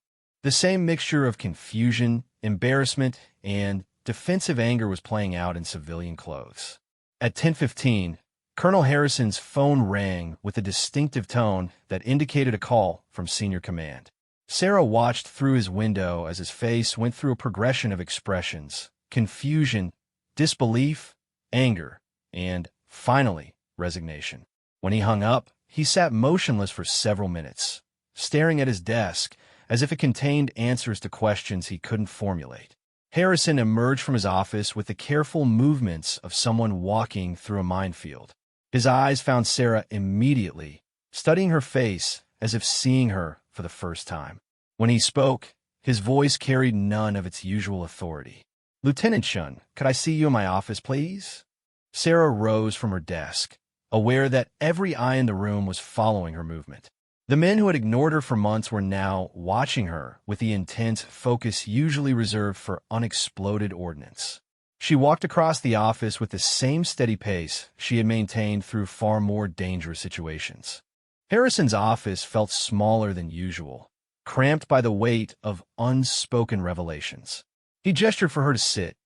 The same mixture of confusion, embarrassment, and defensive anger was playing out in civilian clothes. At 10:15, Colonel Harrison's phone rang with a distinctive tone that indicated a call from senior command. Sarah watched through his window as his face went through a progression of expressions: confusion, disbelief, anger, and, finally, resignation. When he hung up, he sat motionless for several minutes, staring at his desk as if it contained answers to questions he couldn't formulate. Harrison emerged from his office with the careful movements of someone walking through a minefield. His eyes found Sarah immediately, studying her face as if seeing her for the first time. When he spoke, his voice carried none of its usual authority. "Lieutenant Shun, could I see you in my office, please?" Sarah rose from her desk, aware that every eye in the room was following her movement. The men who had ignored her for months were now watching her with the intense focus usually reserved for unexploded ordnance. She walked across the office with the same steady pace she had maintained through far more dangerous situations. Harrison's office felt smaller than usual, cramped by the weight of unspoken revelations. He gestured for her to sit,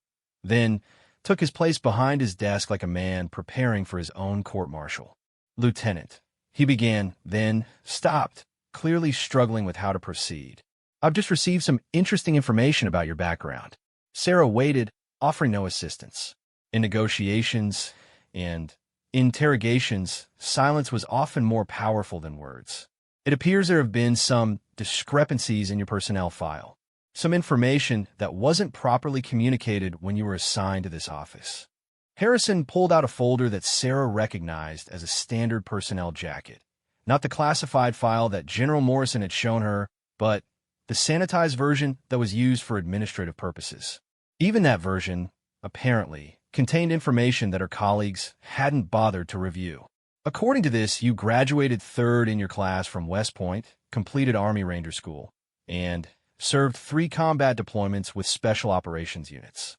then took his place behind his desk like a man preparing for his own court-martial. "Lieutenant," he began, then stopped, clearly struggling with how to proceed. "I've just received some interesting information about your background." Sarah waited, offering no assistance. In negotiations and interrogations, silence was often more powerful than words. "It appears there have been some discrepancies in your personnel file. Some information that wasn't properly communicated when you were assigned to this office." Harrison pulled out a folder that Sarah recognized as a standard personnel jacket. Not the classified file that General Morrison had shown her, but the sanitized version that was used for administrative purposes. Even that version, apparently, contained information that her colleagues hadn't bothered to review. "According to this, you graduated third in your class from West Point, completed Army Ranger School, and served 3 combat deployments with Special Operations units."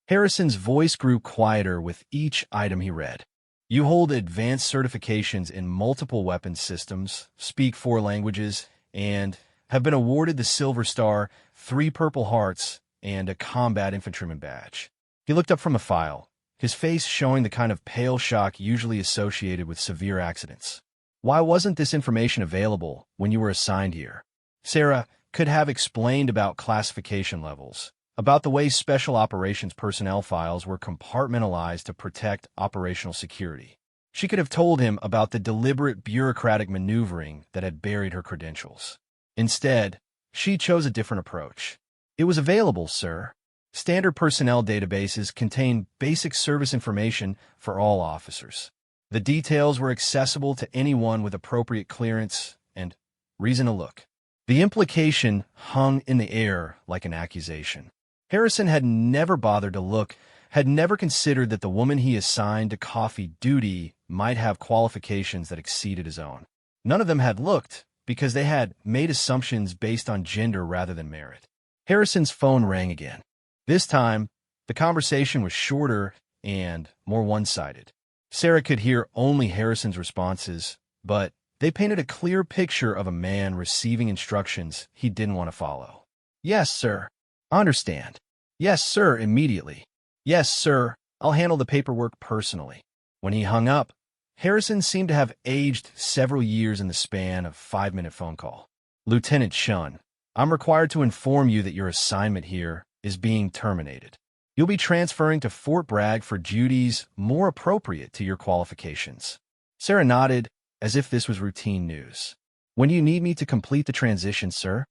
Harrison's voice grew quieter with each item he read. "You hold advanced certifications in multiple weapons systems, speak 4 languages, and have been awarded the Silver Star, 3 Purple Hearts, and a Combat Infantryman badge." He looked up from a file, his face showing the kind of pale shock usually associated with severe accidents. "Why wasn't this information available when you were assigned here?" Sarah could have explained about classification levels, about the way Special Operations personnel files were compartmentalized to protect operational security. She could have told him about the deliberate bureaucratic maneuvering that had buried her credentials. Instead, she chose a different approach. "It was available, sir. Standard personnel databases contain basic service information for all officers. The details were accessible to anyone with appropriate clearance and reason to look." The implication hung in the air like an accusation. Harrison had never bothered to look, had never considered that the woman he assigned to coffee duty might have qualifications that exceeded his own. None of them had looked, because they had made assumptions based on gender rather than merit. Harrison's phone rang again. This time, the conversation was shorter and more one-sided. Sarah could hear only Harrison's responses, but they painted a clear picture of a man receiving instructions he didn't want to follow. "Yes, sir. Understand. Yes, sir, immediately. Yes, sir, I'll handle the paperwork personally." When he hung up, Harrison seemed to have aged several years in the span of a 5-minute phone call. "Lieutenant Shun, I'm required to inform you that your assignment here is being terminated. You'll be transferring to Fort Bragg for duties more appropriate to your qualifications." Sarah nodded, as if this was routine news. "When do you need me to complete the transition, sir?"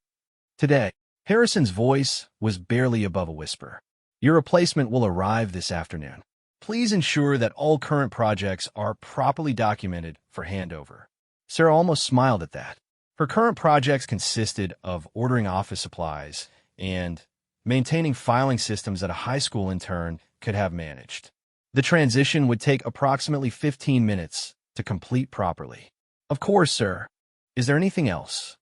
"Today." Harrison's voice was barely above a whisper. "Your replacement will arrive this afternoon. Please ensure that all current projects are properly documented for handover." Sarah almost smiled at that. Her current projects consisted of ordering office supplies and maintaining filing systems that a high school intern could have managed. The transition would take approximately 15 minutes to complete properly. "Of course, sir. Is there anything else?"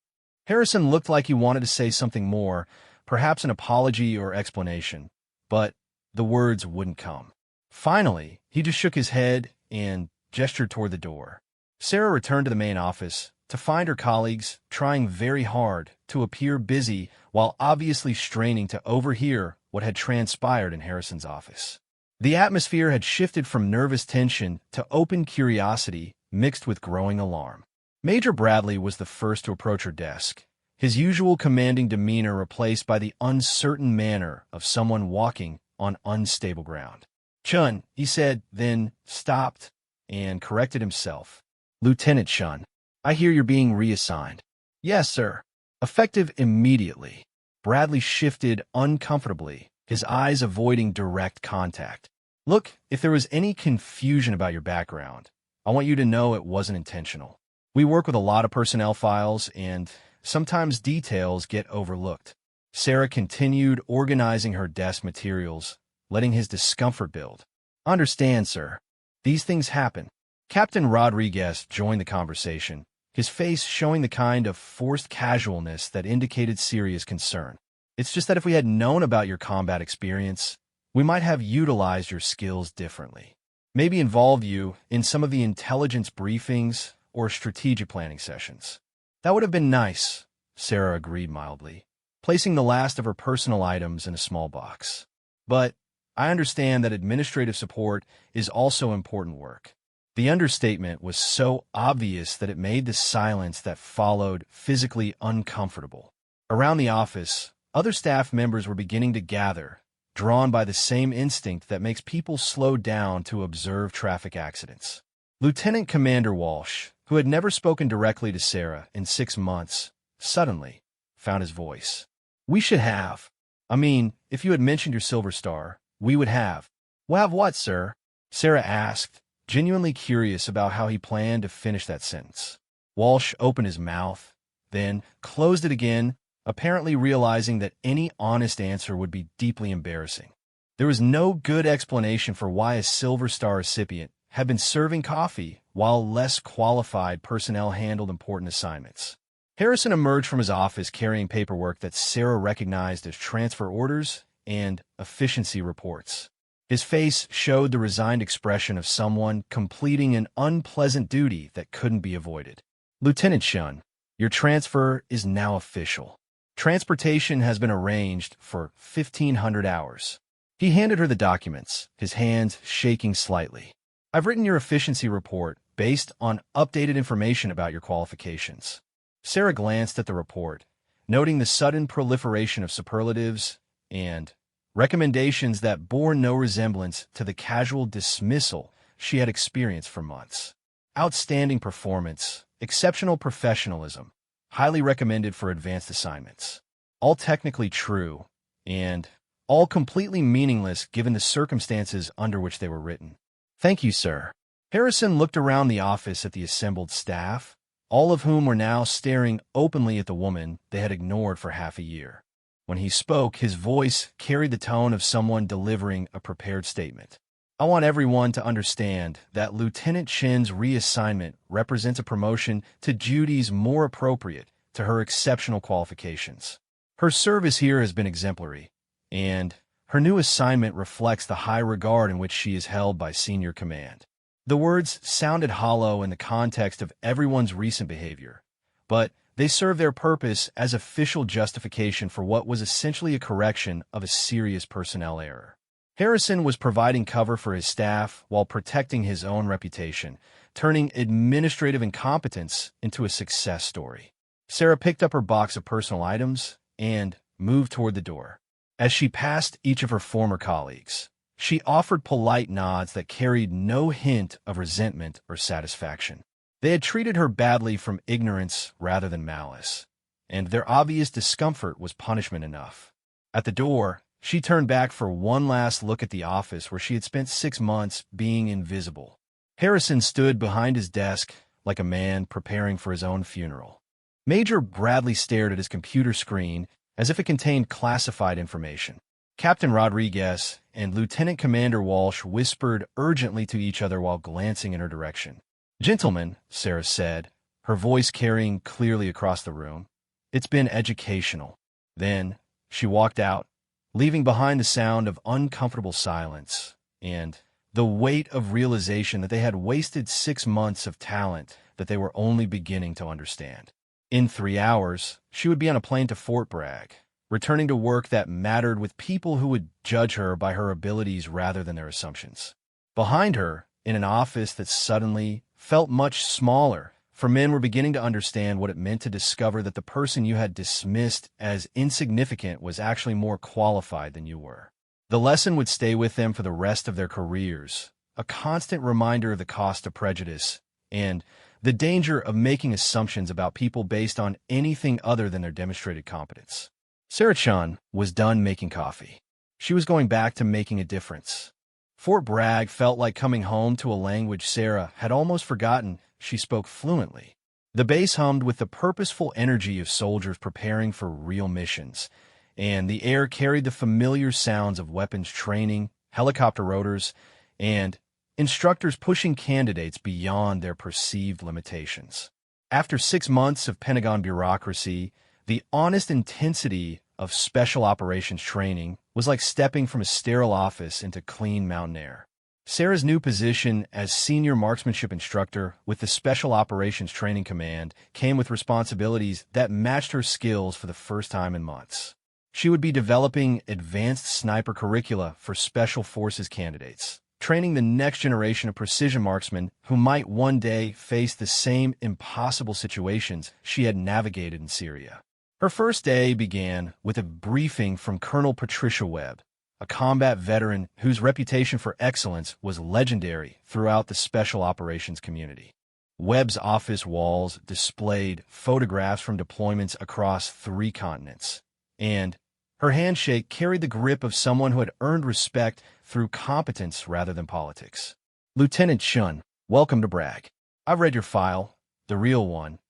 Harrison looked like he wanted to say something more, perhaps an apology or explanation, but the words wouldn't come. Finally, he just shook his head and gestured toward the door. Sarah returned to the main office to find her colleagues trying very hard to appear busy while obviously straining to overhear what had transpired in Harrison's office. The atmosphere had shifted from nervous tension to open curiosity mixed with growing alarm. Major Bradley was the first to approach her desk, his usual commanding demeanor replaced by the uncertain manner of someone walking on unstable ground. Chun, he said, then stopped and corrected himself. Lieutenant Chun, I hear you're being reassigned. Yes, sir. Effective immediately. Bradley shifted uncomfortably, his eyes avoiding direct contact. Look, if there was any confusion about your background, I want you to know it wasn't intentional. We work with a lot of personnel files, and sometimes details get overlooked. Sarah continued organizing her desk materials, letting his discomfort build. Understand, sir. These things happen. Captain Rodriguez joined the conversation, his face showing the kind of forced casualness that indicated serious concern. It's just that if we had known about your combat experience, we might have utilized your skills differently. Maybe involved you in some of the intelligence briefings or strategic planning sessions. That would have been nice, Sarah agreed mildly, placing the last of her personal items in a small box. But I understand that administrative support is also important work. The understatement was so obvious that it made the silence that followed physically uncomfortable. Around the office, other staff members were beginning to gather, drawn by the same instinct that makes people slow down to observe traffic accidents. Lieutenant Commander Walsh, who had never spoken directly to Sarah in 6 months, suddenly found his voice. We should have. If you had mentioned your Silver Star, we would have. We'll have what, sir? Sarah asked, genuinely curious about how he planned to finish that sentence. Walsh opened his mouth, then closed it again, apparently realizing that any honest answer would be deeply embarrassing. There was no good explanation for why a Silver Star recipient had been serving coffee while less qualified personnel handled important assignments. Harrison emerged from his office carrying paperwork that Sarah recognized as transfer orders and efficiency reports. His face showed the resigned expression of someone completing an unpleasant duty that couldn't be avoided. Lieutenant Shun, your transfer is now official. Transportation has been arranged for 1,500 hours. He handed her the documents, his hands shaking slightly. I've written your efficiency report based on updated information about your qualifications. Sarah glanced at the report, noting the sudden proliferation of superlatives and recommendations that bore no resemblance to the casual dismissal she had experienced for months. Outstanding performance, exceptional professionalism, highly recommended for advanced assignments. All technically true, and all completely meaningless given the circumstances under which they were written. Thank you, sir. Harrison looked around the office at the assembled staff, all of whom were now staring openly at the woman they had ignored for half a year. When he spoke, his voice carried the tone of someone delivering a prepared statement. I want everyone to understand that Lieutenant Chin's reassignment represents a promotion to duties more appropriate to her exceptional qualifications. Her service here has been exemplary, and her new assignment reflects the high regard in which she is held by senior command. The words sounded hollow in the context of everyone's recent behavior, but they serve their purpose as official justification for what was essentially a correction of a serious personnel error. Harrison was providing cover for his staff while protecting his own reputation, turning administrative incompetence into a success story. Sarah picked up her box of personal items and moved toward the door. As she passed each of her former colleagues, she offered polite nods that carried no hint of resentment or satisfaction. They had treated her badly from ignorance rather than malice, and their obvious discomfort was punishment enough. At the door, she turned back for one last look at the office where she had spent 6 months being invisible. Harrison stood behind his desk like a man preparing for his own funeral. Major Bradley stared at his computer screen as if it contained classified information. Captain Rodriguez and Lieutenant Commander Walsh whispered urgently to each other while glancing in her direction. Gentlemen, Sarah said, her voice carrying clearly across the room, it's been educational. Then she walked out, leaving behind the sound of uncomfortable silence and the weight of realization that they had wasted 6 months of talent that they were only beginning to understand. In 3 hours, she would be on a plane to Fort Bragg, returning to work that mattered with people who would judge her by her abilities rather than their assumptions. Behind her, in an office that suddenly felt much smaller, for men were beginning to understand what it meant to discover that the person you had dismissed as insignificant was actually more qualified than you were. The lesson would stay with them for the rest of their careers, a constant reminder of the cost of prejudice and the danger of making assumptions about people based on anything other than their demonstrated competence. Sarah Chun was done making coffee. She was going back to making a difference. Fort Bragg felt like coming home to a language Sarah had almost forgotten she spoke fluently. The base hummed with the purposeful energy of soldiers preparing for real missions, and the air carried the familiar sounds of weapons training, helicopter rotors, and instructors pushing candidates beyond their perceived limitations. After 6 months of Pentagon bureaucracy, the honest intensity of special operations training was like stepping from a sterile office into clean mountain air. Sarah's new position as senior marksmanship instructor with the Special Operations Training Command came with responsibilities that matched her skills for the first time in months. She would be developing advanced sniper curricula for Special Forces candidates, training the next generation of precision marksmen who might one day face the same impossible situations she had navigated in Syria. Her first day began with a briefing from Colonel Patricia Webb, a combat veteran whose reputation for excellence was legendary throughout the special operations community. Webb's office walls displayed photographs from deployments across 3 continents, and her handshake carried the grip of someone who had earned respect through competence rather than politics. Lieutenant Chun, welcome to Bragg. I've read your file, the real one,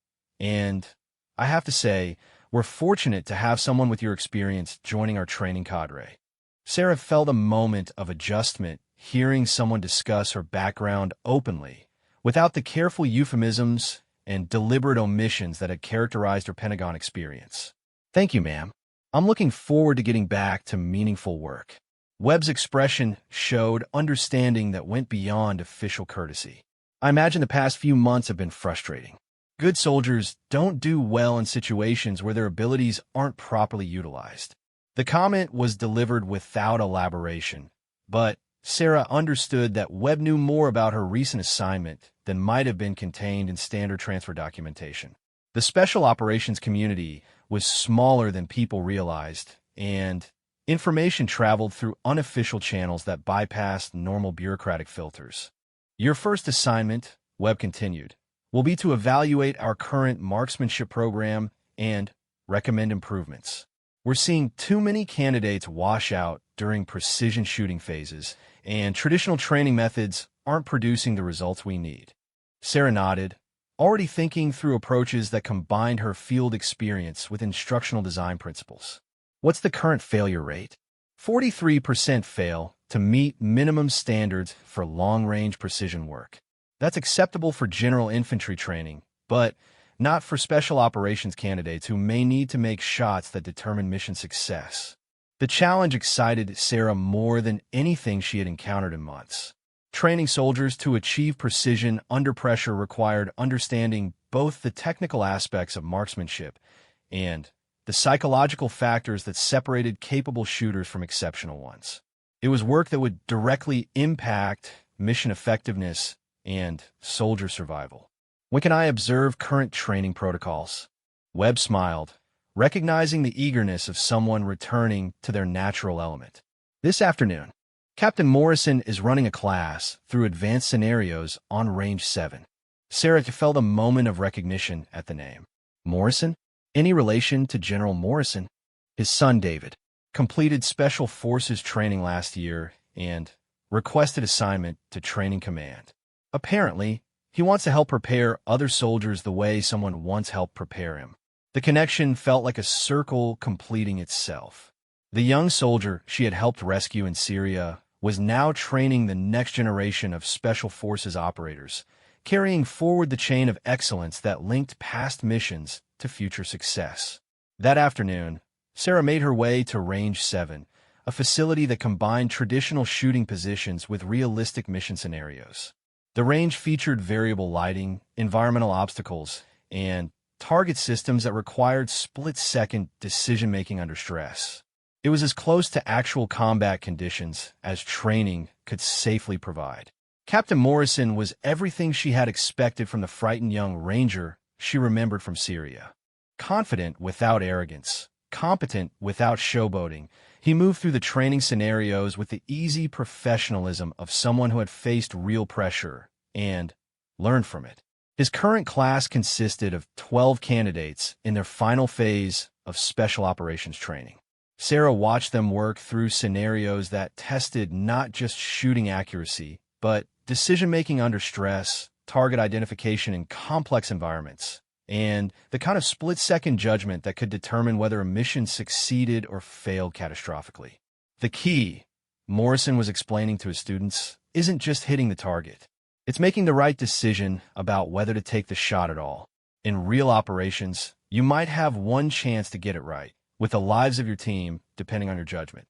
and I have to say, we're fortunate to have someone with your experience joining our training cadre. Sarah felt a moment of adjustment hearing someone discuss her background openly, without the careful euphemisms and deliberate omissions that had characterized her Pentagon experience. Thank you, ma'am. I'm looking forward to getting back to meaningful work. Webb's expression showed understanding that went beyond official courtesy. I imagine the past few months have been frustrating. Good soldiers don't do well in situations where their abilities aren't properly utilized. The comment was delivered without elaboration, but Sarah understood that Webb knew more about her recent assignment than might have been contained in standard transfer documentation. The special operations community was smaller than people realized, and information traveled through unofficial channels that bypassed normal bureaucratic filters. Your first assignment, Webb continued, will be to evaluate our current marksmanship program and recommend improvements. We're seeing too many candidates wash out during precision shooting phases, and traditional training methods aren't producing the results we need. Sarah nodded, already thinking through approaches that combined her field experience with instructional design principles. What's the current failure rate? 43% fail to meet minimum standards for long-range precision work. That's acceptable for general infantry training, but not for special operations candidates who may need to make shots that determine mission success. The challenge excited Sarah more than anything she had encountered in months. Training soldiers to achieve precision under pressure required understanding both the technical aspects of marksmanship and the psychological factors that separated capable shooters from exceptional ones. It was work that would directly impact mission effectiveness and soldier survival. When can I observe current training protocols? Webb smiled, recognizing the eagerness of someone returning to their natural element. This afternoon, Captain Morrison is running a class through advanced scenarios on Range 7. Sarah felt a moment of recognition at the name. Morrison? Any relation to General Morrison? His son, David, completed Special Forces training last year and requested assignment to Training Command. Apparently, he wants to help prepare other soldiers the way someone once helped prepare him. The connection felt like a circle completing itself. The young soldier she had helped rescue in Syria was now training the next generation of Special Forces operators, carrying forward the chain of excellence that linked past missions to future success. That afternoon, Sarah made her way to Range 7, a facility that combined traditional shooting positions with realistic mission scenarios. The range featured variable lighting, environmental obstacles, and target systems that required split-second decision-making under stress. It was as close to actual combat conditions as training could safely provide. Captain Morrison was everything she had expected from the frightened young ranger she remembered from Syria. Confident without arrogance, competent without showboating, He moved through the training scenarios with the easy professionalism of someone who had faced real pressure and learned from it. His current class consisted of 12 candidates in their final phase of special operations training. Sarah watched them work through scenarios that tested not just shooting accuracy, but decision-making under stress, target identification in complex environments, and the kind of split-second judgment that could determine whether a mission succeeded or failed catastrophically. The key, Morrison was explaining to his students, isn't just hitting the target. It's making the right decision about whether to take the shot at all. In real operations, you might have one chance to get it right, with the lives of your team depending on your judgment.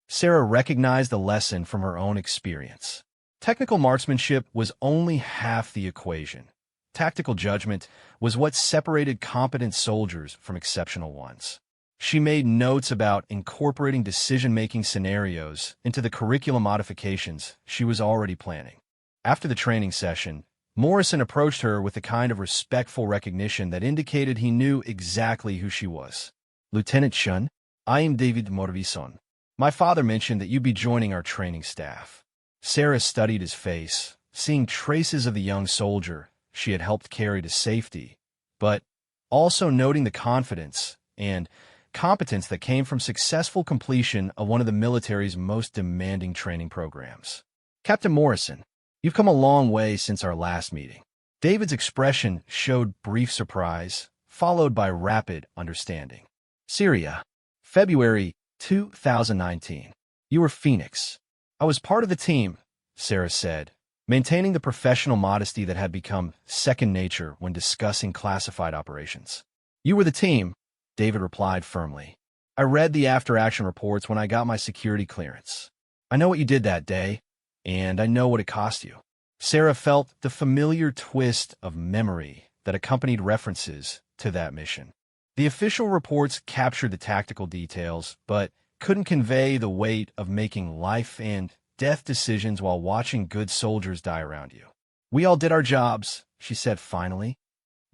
Sarah recognized the lesson from her own experience. Technical marksmanship was only half the equation. Tactical judgment was what separated competent soldiers from exceptional ones. She made notes about incorporating decision-making scenarios into the curriculum modifications she was already planning. After the training session, Morrison approached her with the kind of respectful recognition that indicated he knew exactly who she was. "Lieutenant Shun, I am David Morvison. My father mentioned that you'd be joining our training staff." Sarah studied his face, seeing traces of the young soldier she had helped carry to safety, but also noting the confidence and competence that came from successful completion of one of the military's most demanding training programs. "Captain Morrison, you've come a long way since our last meeting." David's expression showed brief surprise, followed by rapid understanding. "Syria, February 2019. You were Phoenix. I was part of the team," Sarah said, maintaining the professional modesty that had become second nature when discussing classified operations. "You were the team," David replied firmly. "I read the after-action reports when I got my security clearance. I know what you did that day, and I know what it cost you." Sarah felt the familiar twist of memory that accompanied references to that mission. The official reports captured the tactical details, but couldn't convey the weight of making life and death decisions while watching good soldiers die around you. "We all did our jobs," she said finally.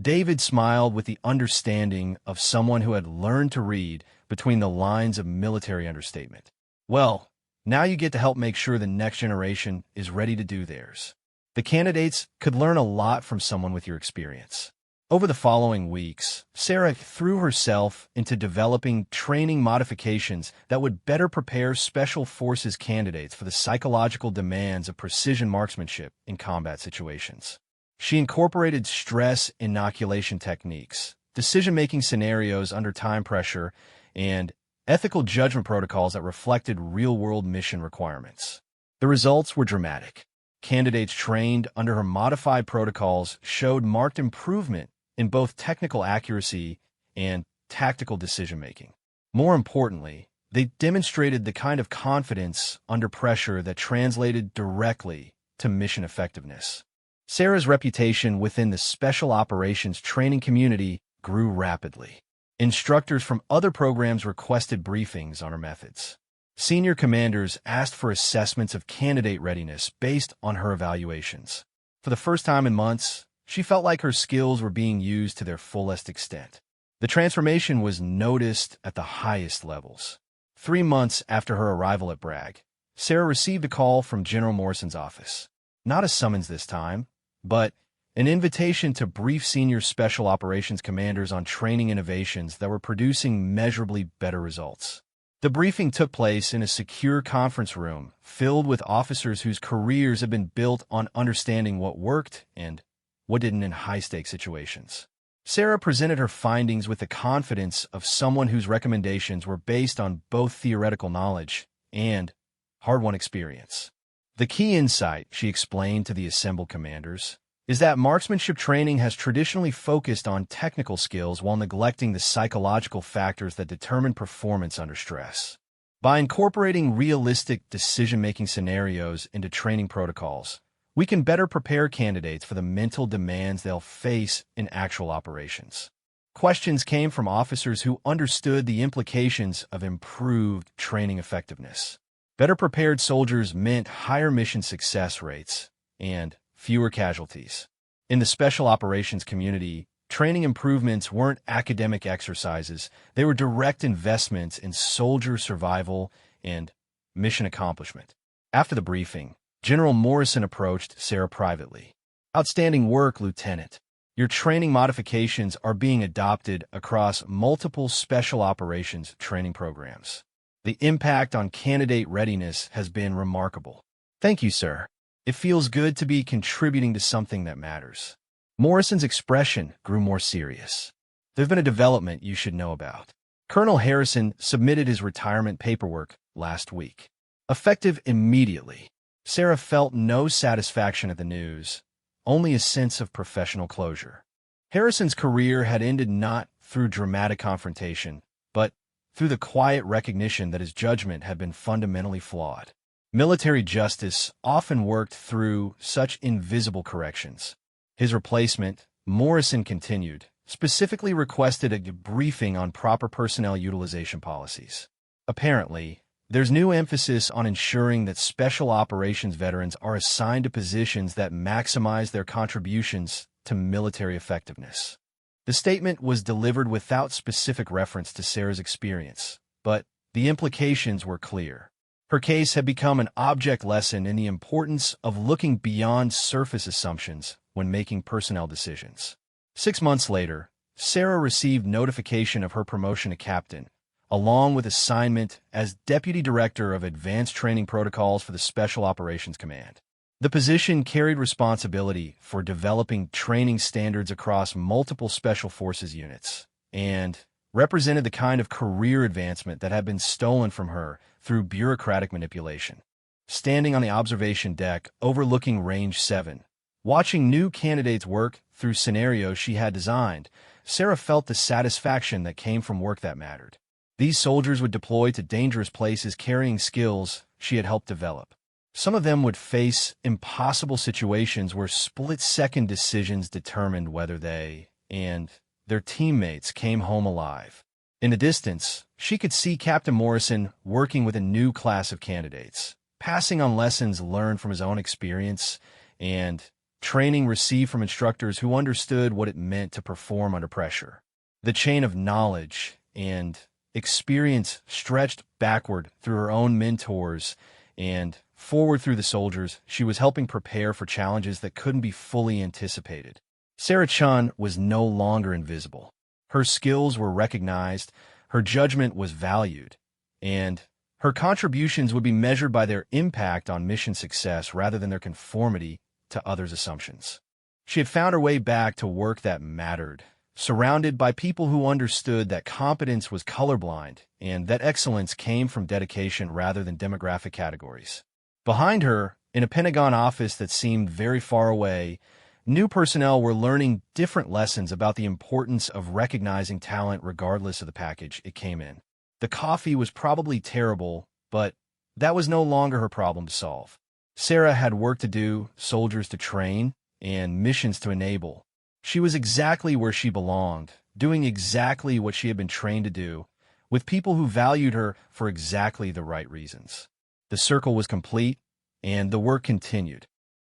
David smiled with the understanding of someone who had learned to read between the lines of military understatement. "Well, now you get to help make sure the next generation is ready to do theirs." The candidates could learn a lot from someone with your experience. Over the following weeks, Sarah threw herself into developing training modifications that would better prepare Special Forces candidates for the psychological demands of precision marksmanship in combat situations. She incorporated stress inoculation techniques, decision-making scenarios under time pressure, and ethical judgment protocols that reflected real-world mission requirements. The results were dramatic. Candidates trained under her modified protocols showed marked improvement in both technical accuracy and tactical decision-making. More importantly, they demonstrated the kind of confidence under pressure that translated directly to mission effectiveness. Sarah's reputation within the special operations training community grew rapidly. Instructors from other programs requested briefings on her methods. Senior commanders asked for assessments of candidate readiness based on her evaluations. For the first time in months, she felt like her skills were being used to their fullest extent. The transformation was noticed at the highest levels. 3 months after her arrival at Bragg, Sarah received a call from General Morrison's office. Not a summons this time, but an invitation to brief senior special operations commanders on training innovations that were producing measurably better results. The briefing took place in a secure conference room filled with officers whose careers had been built on understanding what worked and what didn't in high-stakes situations. Sarah presented her findings with the confidence of someone whose recommendations were based on both theoretical knowledge and hard-won experience. The key insight, she explained to the assembled commanders, is that marksmanship training has traditionally focused on technical skills while neglecting the psychological factors that determine performance under stress. By incorporating realistic decision-making scenarios into training protocols, we can better prepare candidates for the mental demands they'll face in actual operations. Questions came from officers who understood the implications of improved training effectiveness. Better prepared soldiers meant higher mission success rates and fewer casualties. In the special operations community, training improvements weren't academic exercises, they were direct investments in soldier survival and mission accomplishment. After the briefing, General Morrison approached Sarah privately. "Outstanding work, Lieutenant. Your training modifications are being adopted across multiple special operations training programs. The impact on candidate readiness has been remarkable." "Thank you, sir. It feels good to be contributing to something that matters." Morrison's expression grew more serious. "There's been a development you should know about. Colonel Harrison submitted his retirement paperwork last week. Effective immediately." Sarah felt no satisfaction at the news, only a sense of professional closure. Harrison's career had ended not through dramatic confrontation, but through the quiet recognition that his judgment had been fundamentally flawed. Military justice often worked through such invisible corrections. His replacement, Morrison continued, specifically requested a briefing on proper personnel utilization policies. Apparently, there's new emphasis on ensuring that special operations veterans are assigned to positions that maximize their contributions to military effectiveness. The statement was delivered without specific reference to Sarah's experience, but the implications were clear. Her case had become an object lesson in the importance of looking beyond surface assumptions when making personnel decisions. 6 months later, Sarah received notification of her promotion to captain, along with assignment as Deputy Director of Advanced Training Protocols for the Special Operations Command. The position carried responsibility for developing training standards across multiple Special Forces units and represented the kind of career advancement that had been stolen from her through bureaucratic manipulation. Standing on the observation deck overlooking Range 7, watching new candidates work through scenarios she had designed, Sarah felt the satisfaction that came from work that mattered. These soldiers would deploy to dangerous places carrying skills she had helped develop. Some of them would face impossible situations where split-second decisions determined whether they and their teammates came home alive. In the distance, she could see Captain Morrison working with a new class of candidates, passing on lessons learned from his own experience and training received from instructors who understood what it meant to perform under pressure. The chain of knowledge and experience stretched backward through her own mentors and forward through the soldiers she was helping prepare for challenges that couldn't be fully anticipated. Sarah Chun was no longer invisible. Her skills were recognized, her judgment was valued, and her contributions would be measured by their impact on mission success rather than their conformity to others' assumptions. She had found her way back to work that mattered, surrounded by people who understood that competence was colorblind and that excellence came from dedication rather than demographic categories. Behind her, in a Pentagon office that seemed very far away, new personnel were learning different lessons about the importance of recognizing talent regardless of the package it came in. The coffee was probably terrible, but that was no longer her problem to solve. Sarah had work to do, soldiers to train, and missions to enable. She was exactly where she belonged, doing exactly what she had been trained to do, with people who valued her for exactly the right reasons. The circle was complete, and the work continued.